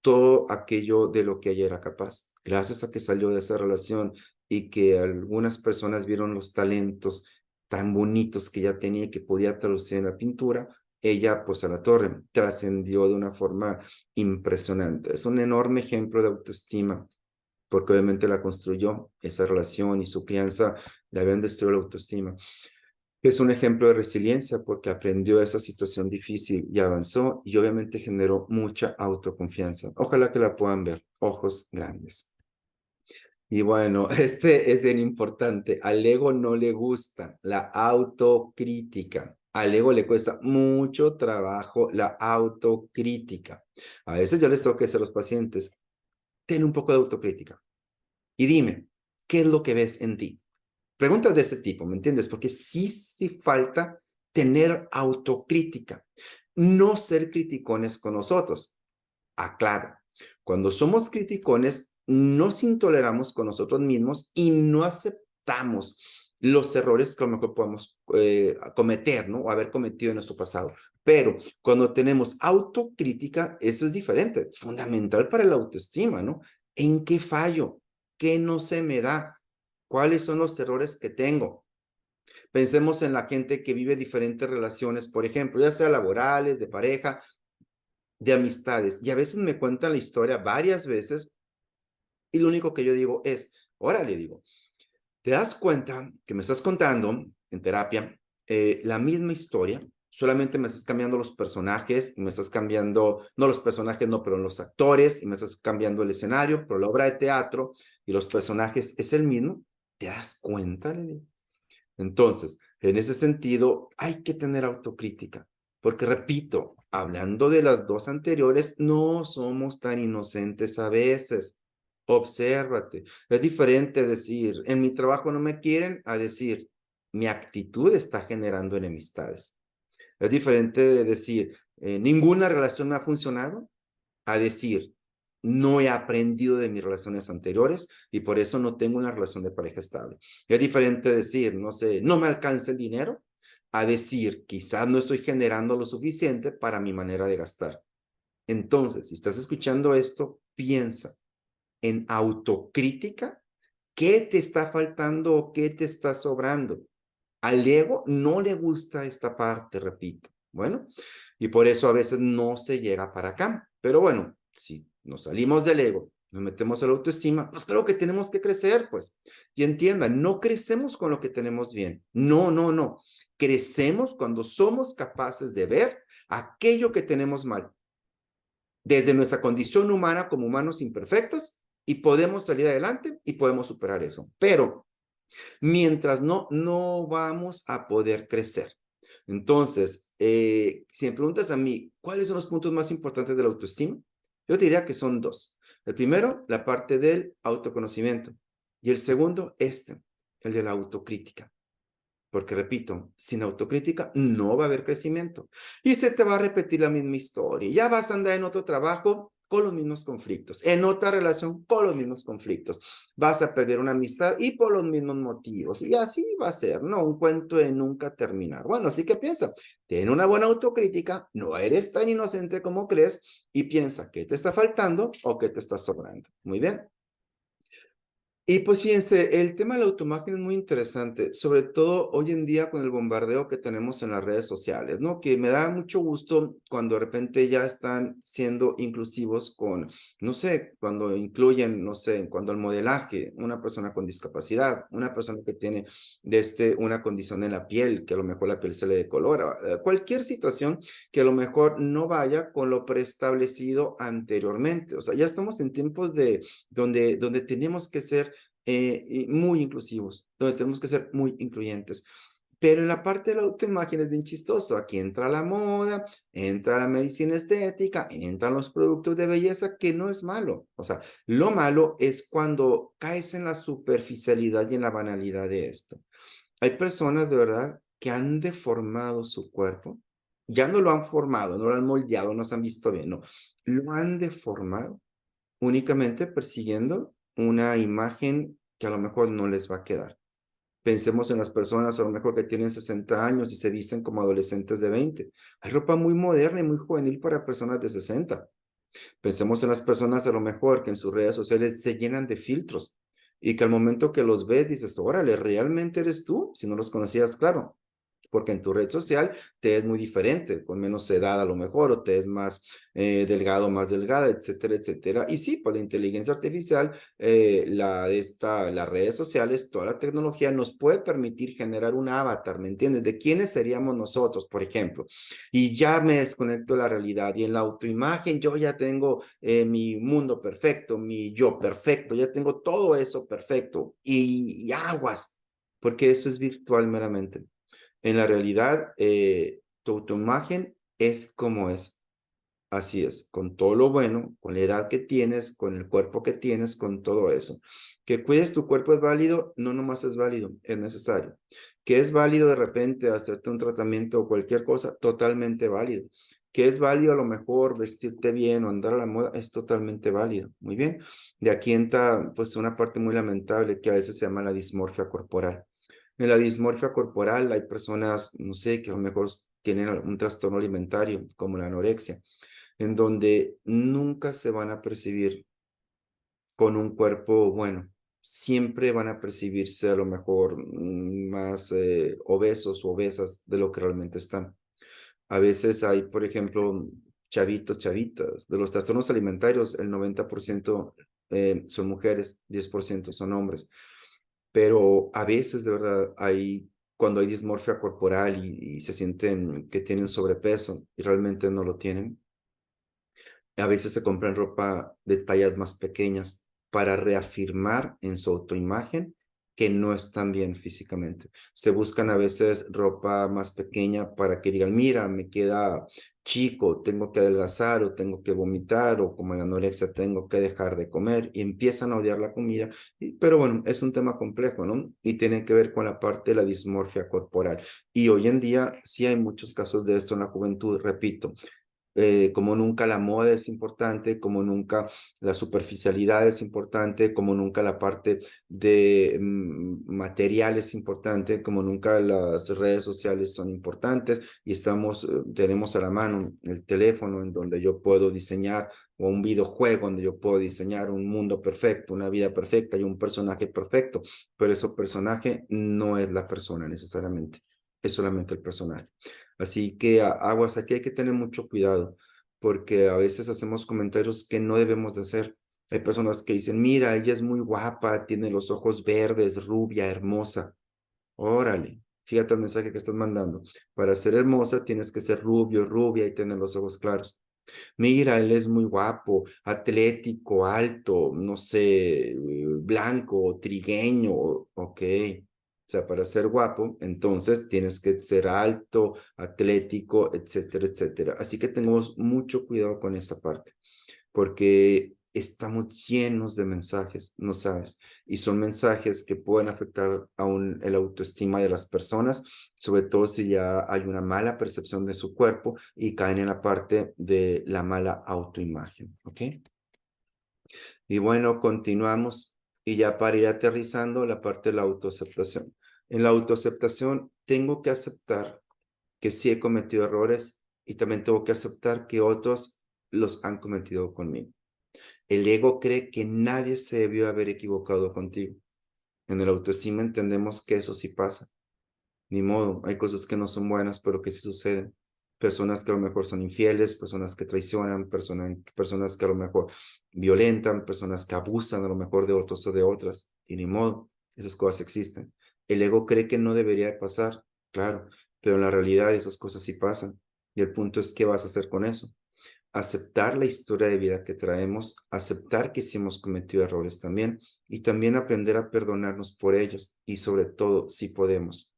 todo aquello de lo que ella era capaz. Gracias a que salió de esa relación y que algunas personas vieron los talentos tan bonitos que ella tenía y que podía traducir en la pintura, ella pues a la torre trascendió de una forma impresionante. Es un enorme ejemplo de autoestima porque obviamente la construyó, esa relación y su crianza le habían destruido la autoestima. Es un ejemplo de resiliencia porque aprendió esa situación difícil y avanzó y obviamente generó mucha autoconfianza. Ojalá que la puedan ver, ojos grandes. Y bueno, este es bien importante. Al ego no le gusta la autocrítica. Al ego le cuesta mucho trabajo la autocrítica. A veces yo les tengo que decir a los pacientes, ten un poco de autocrítica y dime, ¿qué es lo que ves en ti? Preguntas de ese tipo, ¿me entiendes? Porque sí falta tener autocrítica, no ser criticones con nosotros. Aclaro, cuando somos criticones, nos intoleramos con nosotros mismos y no aceptamos los errores que a lo mejor podemos cometer, ¿no? O haber cometido en nuestro pasado. Pero cuando tenemos autocrítica, eso es diferente, es fundamental para la autoestima, ¿no? ¿En qué fallo? ¿Qué no se me da? ¿Cuáles son los errores que tengo? Pensemos en la gente que vive diferentes relaciones, por ejemplo, ya sea laborales, de pareja, de amistades. Y a veces me cuentan la historia varias veces y lo único que yo digo es, órale, digo, Te das cuenta que me estás contando en terapia la misma historia, solamente me estás cambiando los personajes y me estás cambiando, no los personajes, no, pero los actores y me estás cambiando el escenario, pero la obra de teatro y los personajes es el mismo. ¿Te das cuenta, Lili? Entonces, en ese sentido, hay que tener autocrítica, porque repito, hablando de las dos anteriores, no somos tan inocentes a veces. Obsérvate. Es diferente decir, en mi trabajo no me quieren, a decir, mi actitud está generando enemistades. Es diferente de decir, ninguna relación me ha funcionado, a decir, no he aprendido de mis relaciones anteriores y por eso no tengo una relación de pareja estable. Es diferente decir, no sé, no me alcanza el dinero, a decir, quizás no estoy generando lo suficiente para mi manera de gastar. Entonces, si estás escuchando esto, piensa en autocrítica, ¿qué te está faltando o qué te está sobrando? Al ego no le gusta esta parte, repito. Bueno, y por eso a veces no se llega para acá. Pero bueno, si nos salimos del ego, nos metemos a la autoestima, pues claro que tenemos que crecer, pues. Y entiendan, no crecemos con lo que tenemos bien. No, no, no. Crecemos cuando somos capaces de ver aquello que tenemos mal, desde nuestra condición humana como humanos imperfectos, y podemos salir adelante y podemos superar eso. Pero mientras no vamos a poder crecer. Entonces, si me preguntas a mí, ¿cuáles son los puntos más importantes de la autoestima? Yo te diría que son dos. El primero, la parte del autoconocimiento. Y el segundo, el de la autocrítica. Porque repito, sin autocrítica no va a haber crecimiento. Y se te va a repetir la misma historia. Ya vas a andar en otro trabajo con los mismos conflictos, en otra relación con los mismos conflictos. Vas a perder una amistad y por los mismos motivos. Y así va a ser, ¿no? Un cuento de nunca terminar. Bueno, así que piensa, ten una buena autocrítica, no eres tan inocente como crees y piensa qué te está faltando o qué te está sobrando. Muy bien. Y pues fíjense, el tema de la autoimagen es muy interesante, sobre todo hoy en día con el bombardeo que tenemos en las redes sociales, ¿no? Que me da mucho gusto cuando de repente ya están siendo inclusivos con, no sé, cuando incluyen, no sé, cuando el modelaje, una persona con discapacidad, una persona que tiene una condición en la piel, que a lo mejor la piel se le decolora, cualquier situación que a lo mejor no vaya con lo preestablecido anteriormente. O sea, ya estamos en tiempos donde tenemos que ser muy inclusivos, donde tenemos que ser muy incluyentes. Pero en la parte de la autoimagen es bien chistoso. Aquí entra la moda, entra la medicina estética, entran los productos de belleza, que no es malo. O sea, lo malo es cuando caes en la superficialidad y en la banalidad de esto. Hay personas de verdad que han deformado su cuerpo. Ya no lo han formado, no lo han moldeado, no se han visto bien, no. Lo han deformado únicamente persiguiendo una imagen que a lo mejor no les va a quedar. Pensemos en las personas a lo mejor que tienen 60 años y se visten como adolescentes de 20. Hay ropa muy moderna y muy juvenil para personas de 60. Pensemos en las personas a lo mejor que en sus redes sociales se llenan de filtros y que al momento que los ves dices, órale, ¿realmente eres tú? Si no los conocías, claro, porque en tu red social te es muy diferente, con menos edad a lo mejor, o te es más delgado, más delgada, etcétera, etcétera. Y sí, pues la inteligencia artificial, las redes sociales, toda la tecnología nos puede permitir generar un avatar, ¿me entiendes? De quiénes seríamos nosotros, por ejemplo. Y ya me desconecto de la realidad y en la autoimagen yo ya tengo mi mundo perfecto, mi yo perfecto, ya tengo todo eso perfecto y aguas, porque eso es virtual meramente. En la realidad, tu autoimagen es como es. Así es, con todo lo bueno, con la edad que tienes, con el cuerpo que tienes, con todo eso. Que cuides tu cuerpo es válido, no nomás es válido, es necesario. Que es válido de repente hacerte un tratamiento o cualquier cosa, totalmente válido. Que es válido a lo mejor vestirte bien o andar a la moda, es totalmente válido. Muy bien. De aquí entra pues una parte muy lamentable que a veces se llama la dismorfia corporal. En la dismorfia corporal hay personas, no sé, que a lo mejor tienen un trastorno alimentario como la anorexia, en donde nunca se van a percibir con un cuerpo bueno. Siempre van a percibirse a lo mejor más obesos o obesas de lo que realmente están. A veces hay, por ejemplo, chavitos, chavitas. De los trastornos alimentarios, el 90% son mujeres, 10% son hombres. pero a veces de verdad cuando hay dismorfia corporal y se sienten que tienen sobrepeso y realmente no lo tienen, a veces se compran ropa de tallas más pequeñas para reafirmar en su autoimagen que no están bien físicamente. Se buscan a veces ropa más pequeña para que digan, mira, me queda chico, tengo que adelgazar o tengo que vomitar o como en anorexia tengo que dejar de comer y empiezan a odiar la comida. Pero bueno, es un tema complejo, ¿no? Y tiene que ver con la parte de la dismorfia corporal. Y hoy en día sí hay muchos casos de esto en la juventud, repito, como nunca la moda es importante, como nunca la superficialidad es importante, como nunca la parte de material es importante, como nunca las redes sociales son importantes y tenemos a la mano el teléfono en donde yo puedo diseñar o un videojuego donde yo puedo diseñar un mundo perfecto, una vida perfecta y un personaje perfecto, pero ese personaje no es la persona necesariamente, es solamente el personaje. Así que aguas, aquí hay que tener mucho cuidado, porque a veces hacemos comentarios que no debemos de hacer. Hay personas que dicen, mira, ella es muy guapa, tiene los ojos verdes, rubia, hermosa. Órale, fíjate el mensaje que estás mandando. Para ser hermosa tienes que ser rubio, rubia y tener los ojos claros. Mira, él es muy guapo, atlético, alto, no sé, blanco, trigueño, ok. O sea, para ser guapo, entonces tienes que ser alto, atlético, etcétera, etcétera. Así que tengamos mucho cuidado con esta parte, porque estamos llenos de mensajes, no sabes, y son mensajes que pueden afectar aún el autoestima de las personas, sobre todo si ya hay una mala percepción de su cuerpo y caen en la parte de la mala autoimagen, ¿ok? Y bueno, continuamos y ya para ir aterrizando la parte de la autoaceptación. En la autoaceptación tengo que aceptar que sí he cometido errores y también tengo que aceptar que otros los han cometido conmigo. El ego cree que nadie se debió haber equivocado contigo. En el autoestima entendemos que eso sí pasa. Ni modo, hay cosas que no son buenas, pero que sí suceden. Personas que a lo mejor son infieles, personas que traicionan, personas que a lo mejor violentan, personas que abusan a lo mejor de otros o de otras. Y ni modo, esas cosas existen. El ego cree que no debería de pasar, claro, pero en la realidad esas cosas sí pasan. Y el punto es, ¿qué vas a hacer con eso? Aceptar la historia de vida que traemos, aceptar que sí hemos cometido errores también y también aprender a perdonarnos por ellos y sobre todo si podemos,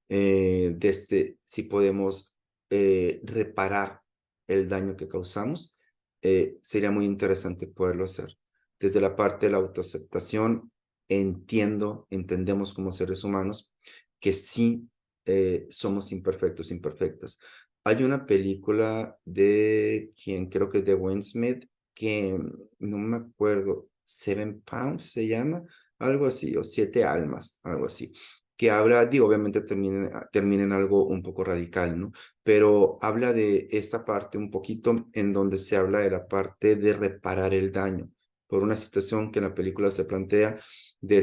si podemos reparar el daño que causamos, sería muy interesante poderlo hacer. Desde la parte de la autoaceptación, entendemos como seres humanos que sí somos imperfectos, imperfectas. Hay una película de quien creo que es de Wayne Smith, que no me acuerdo, Seven Pounds se llama, algo así, o Siete Almas, algo así, que habla, digo, obviamente termina en algo un poco radical, ¿no? Pero habla de esta parte un poquito en donde se habla de la parte de reparar el daño por una situación que en la película se plantea de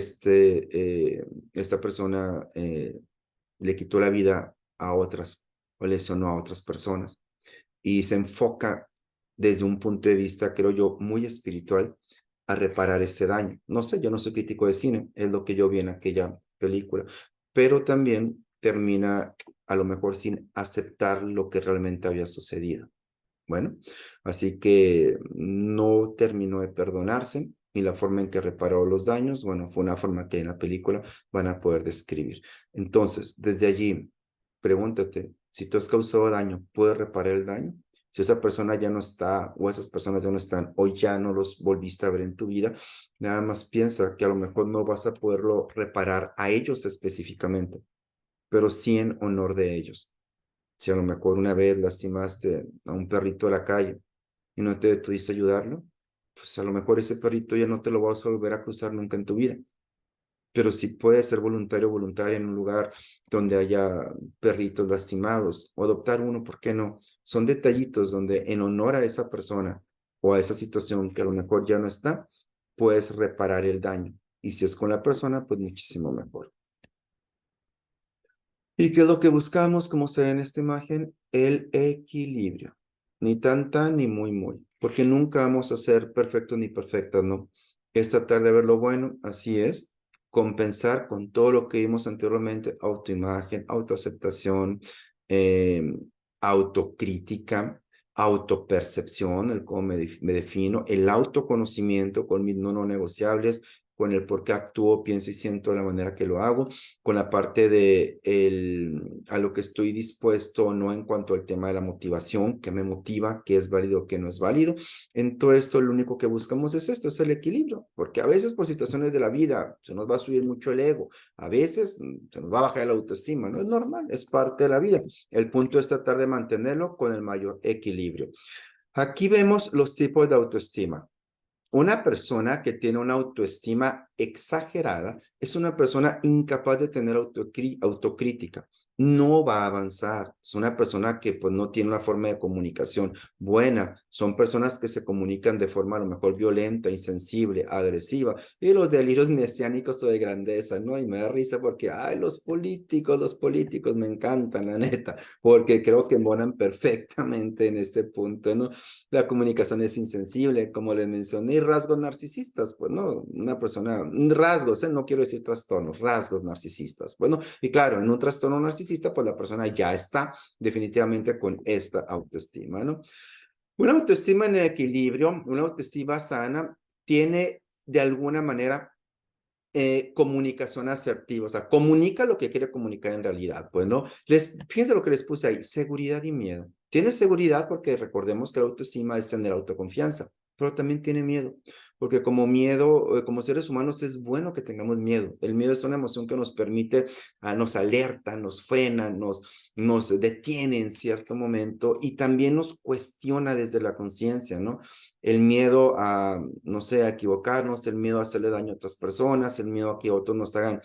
esta persona le quitó la vida a otras o lesionó a otras personas y se enfoca desde un punto de vista, creo yo, muy espiritual a reparar ese daño. No sé, yo no soy crítico de cine, es lo que yo vi en aquella película, pero también termina a lo mejor sin aceptar lo que realmente había sucedido. Bueno, así que no terminó de perdonarse y la forma en que reparó los daños, bueno, fue una forma que en la película van a poder describir. Entonces, desde allí, pregúntate, si tú has causado daño, ¿puedes reparar el daño? Si esa persona ya no está o esas personas ya no están o ya no los volviste a ver en tu vida, nada más piensa que a lo mejor no vas a poderlo reparar a ellos específicamente, pero sí en honor de ellos. Si a lo mejor una vez lastimaste a un perrito de la calle y no te detuviste a ayudarlo, pues a lo mejor ese perrito ya no te lo vas a volver a cruzar nunca en tu vida. Pero si puedes ser voluntario o voluntaria en un lugar donde haya perritos lastimados o adoptar uno, ¿por qué no? Son detallitos donde en honor a esa persona o a esa situación que a lo mejor ya no está, puedes reparar el daño. Y si es con la persona, pues muchísimo mejor. ¿Y qué es lo que buscamos, como se ve en esta imagen? El equilibrio. Ni tan tan ni muy muy. Porque nunca vamos a ser perfectos ni perfectas, ¿no? Es tratar de ver lo bueno, así es, compensar con todo lo que vimos anteriormente, autoimagen, autoaceptación, autocrítica, autopercepción, el cómo me defino, el autoconocimiento con mis no negociables, con el por qué actúo, pienso y siento de la manera que lo hago, con la parte de a lo que estoy dispuesto o no en cuanto al tema de la motivación, qué me motiva, qué es válido, qué no es válido. En todo esto lo único que buscamos es esto, es el equilibrio, porque a veces por situaciones de la vida se nos va a subir mucho el ego, a veces se nos va a bajar la autoestima, no es normal, es parte de la vida. El punto es tratar de mantenerlo con el mayor equilibrio. Aquí vemos los tipos de autoestima. Una persona que tiene una autoestima exagerada es una persona incapaz de tener autocrítica. No va a avanzar. Es una persona que pues no tiene una forma de comunicación buena. Son personas que se comunican de forma a lo mejor violenta, insensible, agresiva. Y los delirios mesiánicos o de grandeza, ¿no? Y me da risa porque, ay, los políticos me encantan, la neta, porque creo que embonan perfectamente en este punto, ¿no? La comunicación es insensible, como les mencioné, y rasgos narcisistas, pues no, una persona, rasgos, no quiero decir trastornos, rasgos narcisistas, bueno, y claro, en un trastorno narcisista, pues la persona ya está definitivamente con esta autoestima, ¿no? Una autoestima en equilibrio, una autoestima sana, tiene de alguna manera comunicación asertiva, o sea, comunica lo que quiere comunicar en realidad, pues, ¿no? Fíjense lo que les puse ahí, seguridad y miedo. Tiene seguridad porque recordemos que la autoestima es tener autoconfianza, pero también tiene miedo, porque como miedo, como seres humanos es bueno que tengamos miedo. El miedo es una emoción que nos permite, nos alerta, nos frena, nos detiene en cierto momento y también nos cuestiona desde la conciencia, ¿no? El miedo a, no sé, a equivocarnos, el miedo a hacerle daño a otras personas, el miedo a que otros nos hagan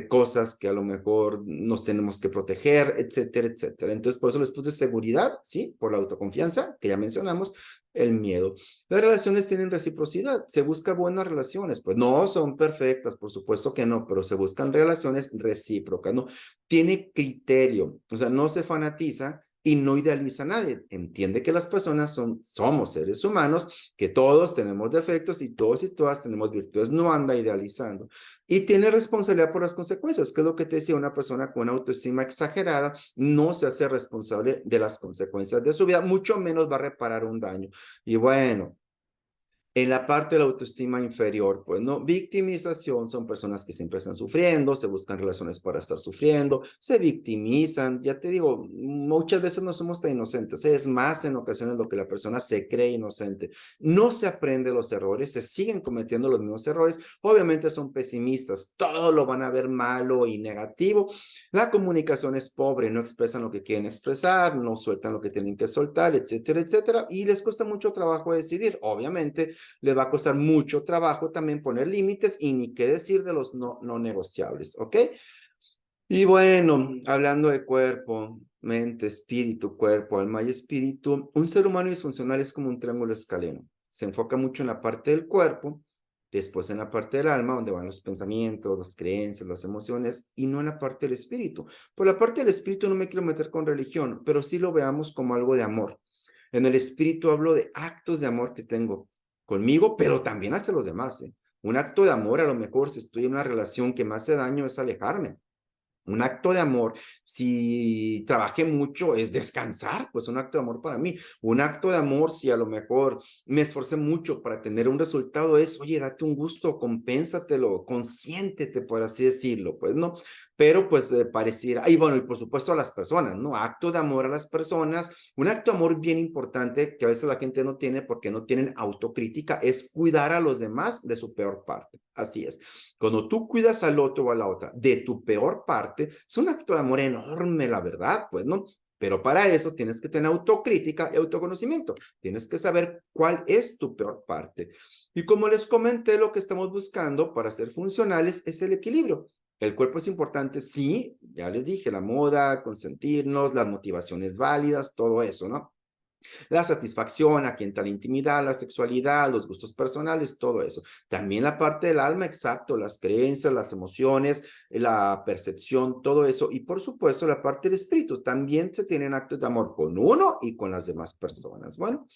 cosas que a lo mejor nos tenemos que proteger, etcétera, etcétera. Entonces, por eso les puse seguridad, ¿sí? Por la autoconfianza, que ya mencionamos, el miedo. Las relaciones tienen reciprocidad, se busca buenas relaciones, pues no son perfectas, por supuesto que no, pero se buscan relaciones recíprocas, ¿no? Tiene criterio, o sea, no se fanatiza y no idealiza a nadie. Entiende que las personas somos seres humanos, que todos tenemos defectos y todos y todas tenemos virtudes. No anda idealizando. Y tiene responsabilidad por las consecuencias, que es lo que te decía, una persona con una autoestima exagerada no se hace responsable de las consecuencias de su vida, mucho menos va a reparar un daño. Y bueno, en la parte de la autoestima inferior, pues no, victimización son personas que siempre están sufriendo, se buscan relaciones para estar sufriendo, se victimizan, ya te digo, muchas veces no somos tan inocentes, es más en ocasiones lo que la persona se cree inocente, no se aprende los errores, se siguen cometiendo los mismos errores, obviamente son pesimistas, todo lo van a ver malo y negativo, la comunicación es pobre, no expresan lo que quieren expresar, no sueltan lo que tienen que soltar, etcétera, etcétera, y les cuesta mucho trabajo decidir, obviamente le va a costar mucho trabajo también poner límites y ni qué decir de los no negociables, ¿ok? Y bueno, hablando de cuerpo, mente, espíritu, cuerpo, alma y espíritu, un ser humano disfuncional es como un triángulo escaleno. Se enfoca mucho en la parte del cuerpo, después en la parte del alma, donde van los pensamientos, las creencias, las emociones, y no en la parte del espíritu. Por la parte del espíritu no me quiero meter con religión, pero sí lo veamos como algo de amor. En el espíritu hablo de actos de amor que tengo conmigo, pero también hacia los demás. Un acto de amor, a lo mejor si estoy en una relación que me hace daño, es alejarme. Un acto de amor, si trabajé mucho, es descansar, pues un acto de amor para mí. Un acto de amor, si a lo mejor me esforcé mucho para tener un resultado, es, oye, date un gusto, compénsatelo, consiéntete, por así decirlo, pues, ¿no? Pero pues pareciera, y bueno, y por supuesto a las personas, ¿no? Acto de amor a las personas, un acto de amor bien importante que a veces la gente no tiene porque no tienen autocrítica, es cuidar a los demás de su peor parte. Así es. Cuando tú cuidas al otro o a la otra de tu peor parte, es un acto de amor enorme, la verdad, pues, ¿no? Pero para eso tienes que tener autocrítica y autoconocimiento. Tienes que saber cuál es tu peor parte. Y como les comenté, lo que estamos buscando para ser funcionales es el equilibrio. El cuerpo es importante, sí, ya les dije, la moda, consentirnos, las motivaciones válidas, todo eso, ¿no? La satisfacción, aquí entra la intimidad, la sexualidad, los gustos personales, todo eso. También la parte del alma, exacto, las creencias, las emociones, la percepción, todo eso. Y por supuesto, la parte del espíritu. También se tienen actos de amor con uno y con las demás personas. Bueno.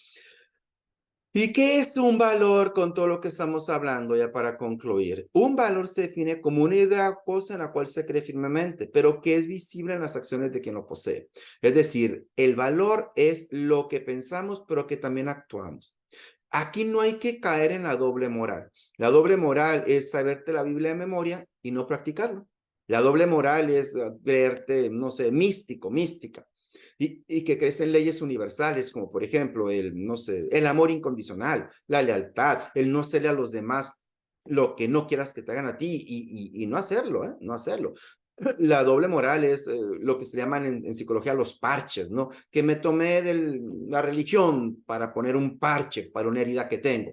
¿Y qué es un valor con todo lo que estamos hablando ya para concluir? Un valor se define como una idea o cosa en la cual se cree firmemente, pero que es visible en las acciones de quien lo posee. Es decir, el valor es lo que pensamos, pero que también actuamos. Aquí no hay que caer en la doble moral. La doble moral es saberte la Biblia de memoria y no practicarlo. La doble moral es creerte, no sé, místico, mística. Y que crees en leyes universales, como por ejemplo no sé, el amor incondicional, la lealtad, el no hacerle a los demás lo que no quieras que te hagan a ti y no hacerlo, ¿eh? No hacerlo. La doble moral es lo que se llaman en psicología los parches, ¿no? Que me tomé de la religión para poner un parche para una herida que tengo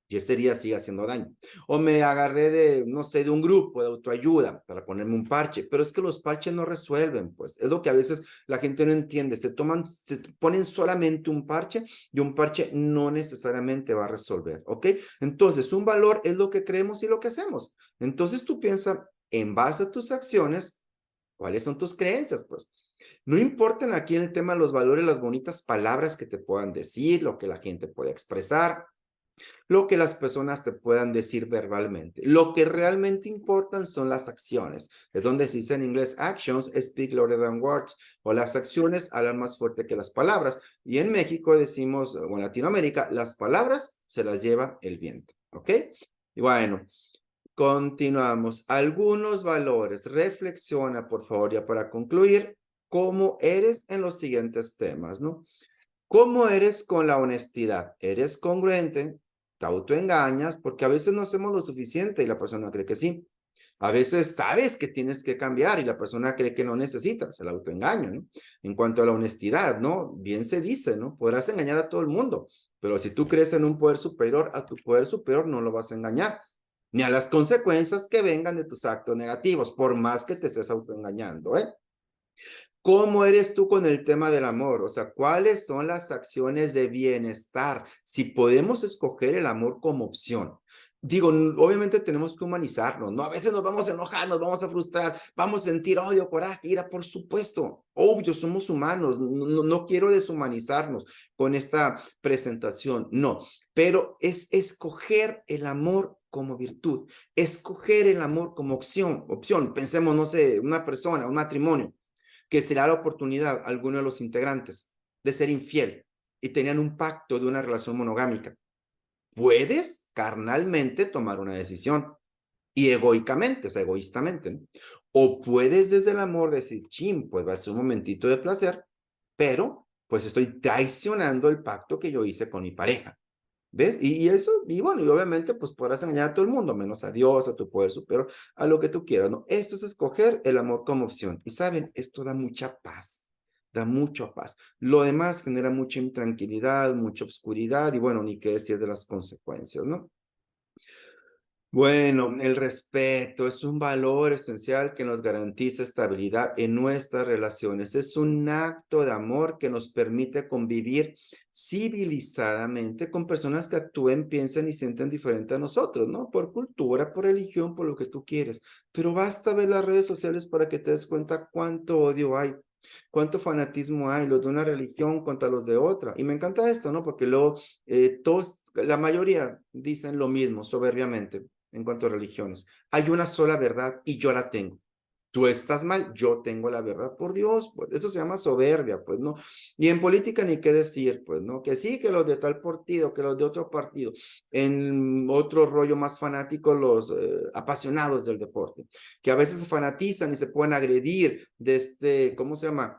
y ese día sigue haciendo daño. O me agarré de, no sé, de un grupo de autoayuda para ponerme un parche, pero es que los parches no resuelven, pues. Es lo que a veces la gente no entiende. Se ponen solamente un parche y un parche no necesariamente va a resolver, ¿ok? Entonces, un valor es lo que creemos y lo que hacemos. Entonces, tú piensas, en base a tus acciones, ¿cuáles son tus creencias? Pues no importan aquí en el tema de los valores, las bonitas palabras que te puedan decir, lo que la gente puede expresar, lo que las personas te puedan decir verbalmente. Lo que realmente importan son las acciones. Es donde se dice en inglés, actions speak louder than words, o las acciones hablan más fuerte que las palabras. Y en México decimos, o en Latinoamérica, las palabras se las lleva el viento. ¿Ok? Y bueno, continuamos. Algunos valores. Reflexiona, por favor, ya para concluir, cómo eres en los siguientes temas, ¿no? ¿Cómo eres con la honestidad? ¿Eres congruente? ¿Te autoengañas? Porque a veces no hacemos lo suficiente y la persona cree que sí. A veces sabes que tienes que cambiar y la persona cree que no necesitas, el autoengaño, ¿no? En cuanto a la honestidad, ¿no? Bien se dice, ¿no? Podrás engañar a todo el mundo, pero si tú crees en un poder superior, a tu poder superior no lo vas a engañar, ni a las consecuencias que vengan de tus actos negativos, por más que te estés autoengañando, ¿eh? ¿Cómo eres tú con el tema del amor? O sea, ¿cuáles son las acciones de bienestar? Si podemos escoger el amor como opción. Digo, obviamente tenemos que humanizarnos, ¿no? A veces nos vamos a enojar, nos vamos a frustrar, vamos a sentir odio, coraje, ira, por supuesto. Obvio, somos humanos, no quiero deshumanizarnos con esta presentación, no. Pero es escoger el amor como virtud, escoger el amor como opción. Pensemos, no sé, una persona, un matrimonio que se le da la oportunidad a alguno de los integrantes de ser infiel y tenían un pacto de una relación monogámica. Puedes carnalmente tomar una decisión y egoicamente, o sea, egoístamente, ¿no? O puedes desde el amor decir, chin, pues va a ser un momentito de placer, pero pues estoy traicionando el pacto que yo hice con mi pareja. ¿Ves? Y eso, y bueno, y obviamente pues podrás engañar a todo el mundo, menos a Dios, a tu poder superior, a lo que tú quieras, ¿no? Esto es escoger el amor como opción. Y saben, esto da mucha paz, da mucha paz. Lo demás genera mucha intranquilidad, mucha obscuridad y bueno, ni qué decir de las consecuencias, ¿no? Bueno, el respeto es un valor esencial que nos garantiza estabilidad en nuestras relaciones. Es un acto de amor que nos permite convivir civilizadamente con personas que actúen, piensen y sienten diferente a nosotros, ¿no? Por cultura, por religión, por lo que tú quieres. Pero basta ver las redes sociales para que te des cuenta cuánto odio hay. Cuánto fanatismo hay, los de una religión contra los de otra. Y me encanta esto, ¿no? Porque luego todos, la mayoría dicen lo mismo soberbiamente en cuanto a religiones. Hay una sola verdad y yo la tengo. Tú estás mal, yo tengo la verdad, por Dios, pues eso se llama soberbia, pues, ¿no? Y en política ni qué decir, pues, ¿no? Que sí, que los de tal partido, que los de otro partido. En otro rollo más fanático, los apasionados del deporte, que a veces se fanatizan y se pueden agredir de ¿cómo se llama?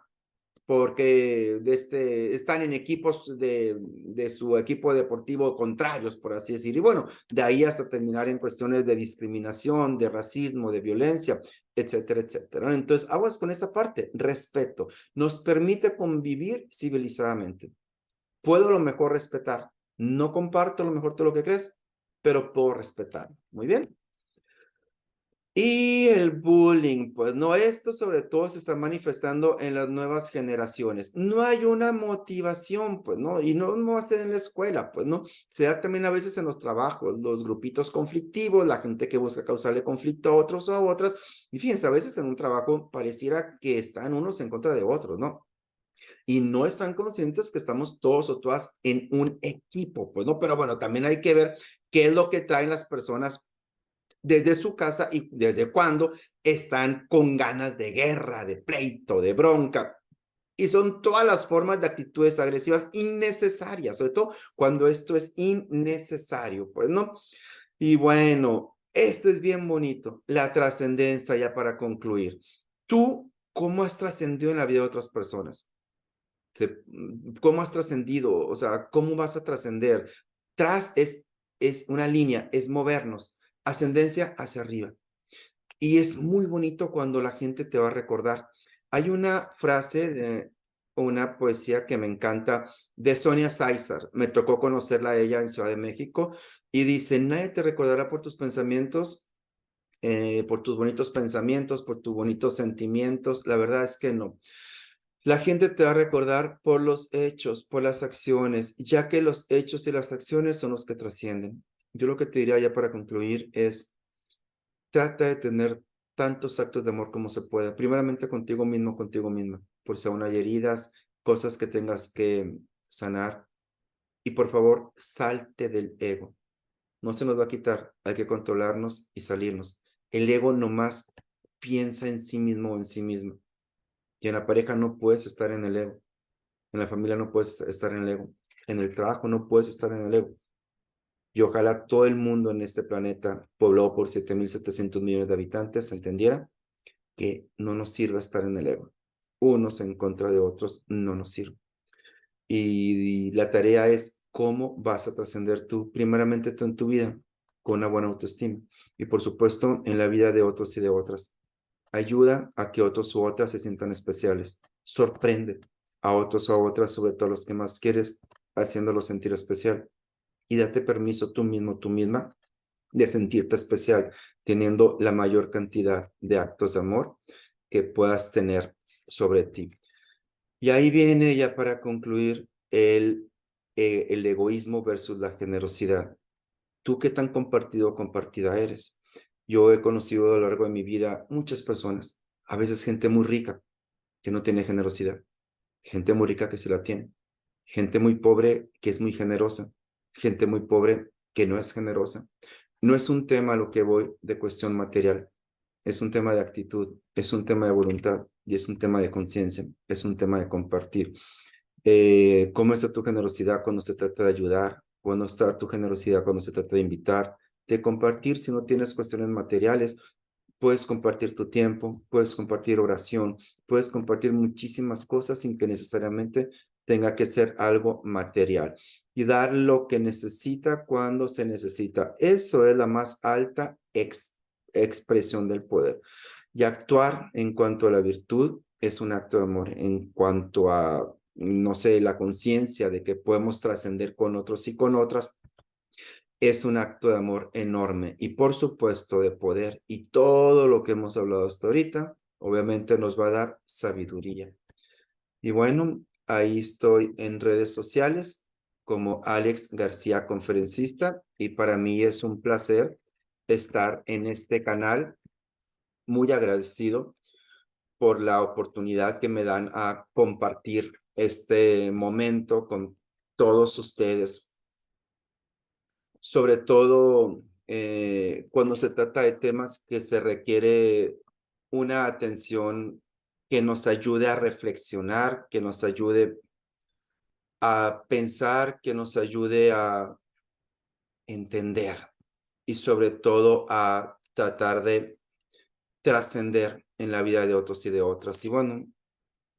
Porque están en equipos de su equipo deportivo contrarios, por así decir. Y bueno, de ahí hasta terminar en cuestiones de discriminación, de racismo, de violencia, etcétera, etcétera. Entonces, aguas con esa parte, respeto. Nos permite convivir civilizadamente. Puedo a lo mejor respetar. No comparto a lo mejor todo lo que crees, pero puedo respetar. Muy bien. Y el bullying, pues no, esto sobre todo se está manifestando en las nuevas generaciones. No hay una motivación, pues no, y no va a ser en la escuela, pues no, se da también a veces en los trabajos, los grupitos conflictivos, la gente que busca causarle conflicto a otros o a otras. Y fíjense, a veces en un trabajo pareciera que están unos en contra de otros, ¿no? y no están conscientes que estamos todos o todas en un equipo, pues no, pero bueno, también hay que ver qué es lo que traen las personas desde su casa y desde cuándo están con ganas de guerra, de pleito, de bronca. Y son todas las formas de actitudes agresivas innecesarias, sobre todo cuando esto es innecesario, pues, ¿no? Y bueno, esto es bien bonito, la trascendencia ya para concluir. ¿Tú cómo has trascendido en la vida de otras personas? ¿Cómo has trascendido? O sea, ¿cómo vas a trascender? Es una línea, es movernos, ascendencia hacia arriba. Y es muy bonito cuando la gente te va a recordar. Hay una frase de una poesía que me encanta de Sonia Sáizar. Me tocó conocerla a ella en Ciudad de México y dice, nadie te recordará por tus pensamientos, por tus bonitos pensamientos, por tus bonitos sentimientos. La verdad es que no. La gente te va a recordar por los hechos, por las acciones, ya que los hechos y las acciones son los que trascienden. Yo lo que te diría ya para concluir es, trata de tener tantos actos de amor como se pueda. Primeramente contigo mismo, contigo misma. Por si aún hay heridas, cosas que tengas que sanar. Y por favor, salte del ego. No se nos va a quitar. Hay que controlarnos y salirnos. El ego nomás piensa en sí mismo o en sí mismo. Y en la pareja no puedes estar en el ego. En la familia no puedes estar en el ego. En el trabajo no puedes estar en el ego. Y ojalá todo el mundo en este planeta, poblado por 7.700 millones de habitantes, entendiera que no nos sirve estar en el ego. Unos en contra de otros no nos sirve. Y la tarea es cómo vas a trascender tú, primeramente tú en tu vida, con una buena autoestima. Y por supuesto, en la vida de otros y de otras. Ayuda a que otros u otras se sientan especiales. Sorprende a otros o a otras, sobre todo los que más quieres, haciéndolos sentir especial. Y date permiso tú mismo, tú misma, de sentirte especial, teniendo la mayor cantidad de actos de amor que puedas tener sobre ti. Y ahí viene ya para concluir el egoísmo versus la generosidad. ¿Tú qué tan compartido o compartida eres? Yo he conocido a lo largo de mi vida muchas personas, a veces gente muy rica que no tiene generosidad, gente muy rica que se la tiene, gente muy pobre que es muy generosa, gente muy pobre que no es generosa. No es un tema a lo que voy de cuestión material, es un tema de actitud, es un tema de voluntad y es un tema de conciencia, es un tema de compartir. ¿Cómo está tu generosidad cuando se trata de ayudar? ¿Cómo está tu generosidad cuando se trata de invitar? De compartir si no tienes cuestiones materiales. Puedes compartir tu tiempo, puedes compartir oración, puedes compartir muchísimas cosas sin que necesariamente tenga que ser algo material. Y dar lo que necesita cuando se necesita. Eso es la más alta expresión del poder. Y actuar en cuanto a la virtud es un acto de amor. En cuanto a, no sé, la conciencia de que podemos trascender con otros y con otras, es un acto de amor enorme. Y por supuesto de poder. Y todo lo que hemos hablado hasta ahorita, obviamente nos va a dar sabiduría. Y bueno, ahí estoy en redes sociales como Alex García Conferencista. Y para mí es un placer estar en este canal. Muy agradecido por la oportunidad que me dan a compartir este momento con todos ustedes, sobre todo cuando se trata de temas que se requiere una atención que nos ayude a reflexionar, que nos ayude a pensar, que nos ayude a entender y sobre todo a tratar de trascender en la vida de otros y de otras. Y bueno,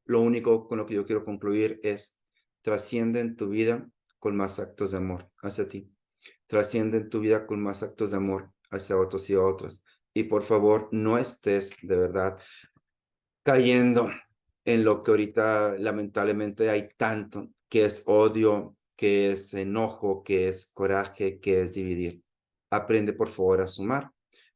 lo único con lo que yo quiero concluir es, trasciende en tu vida con más actos de amor hacia ti. Trasciende en tu vida con más actos de amor hacia otros y a otras. Y por favor, no estés de verdad cayendo en lo que ahorita lamentablemente hay tanto, que es odio, que es enojo, que es coraje, que es dividir. Aprende por favor a sumar.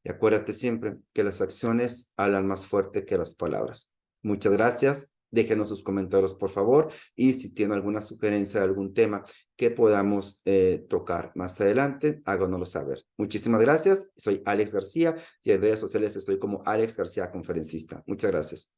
Y acuérdate siempre que las acciones hablan más fuerte que las palabras. Muchas gracias. Déjenos sus comentarios, por favor. Y si tienen alguna sugerencia de algún tema que podamos tocar más adelante, háganoslo saber. Muchísimas gracias. Soy Alex García y en redes sociales estoy como Alex García Conferencista. Muchas gracias.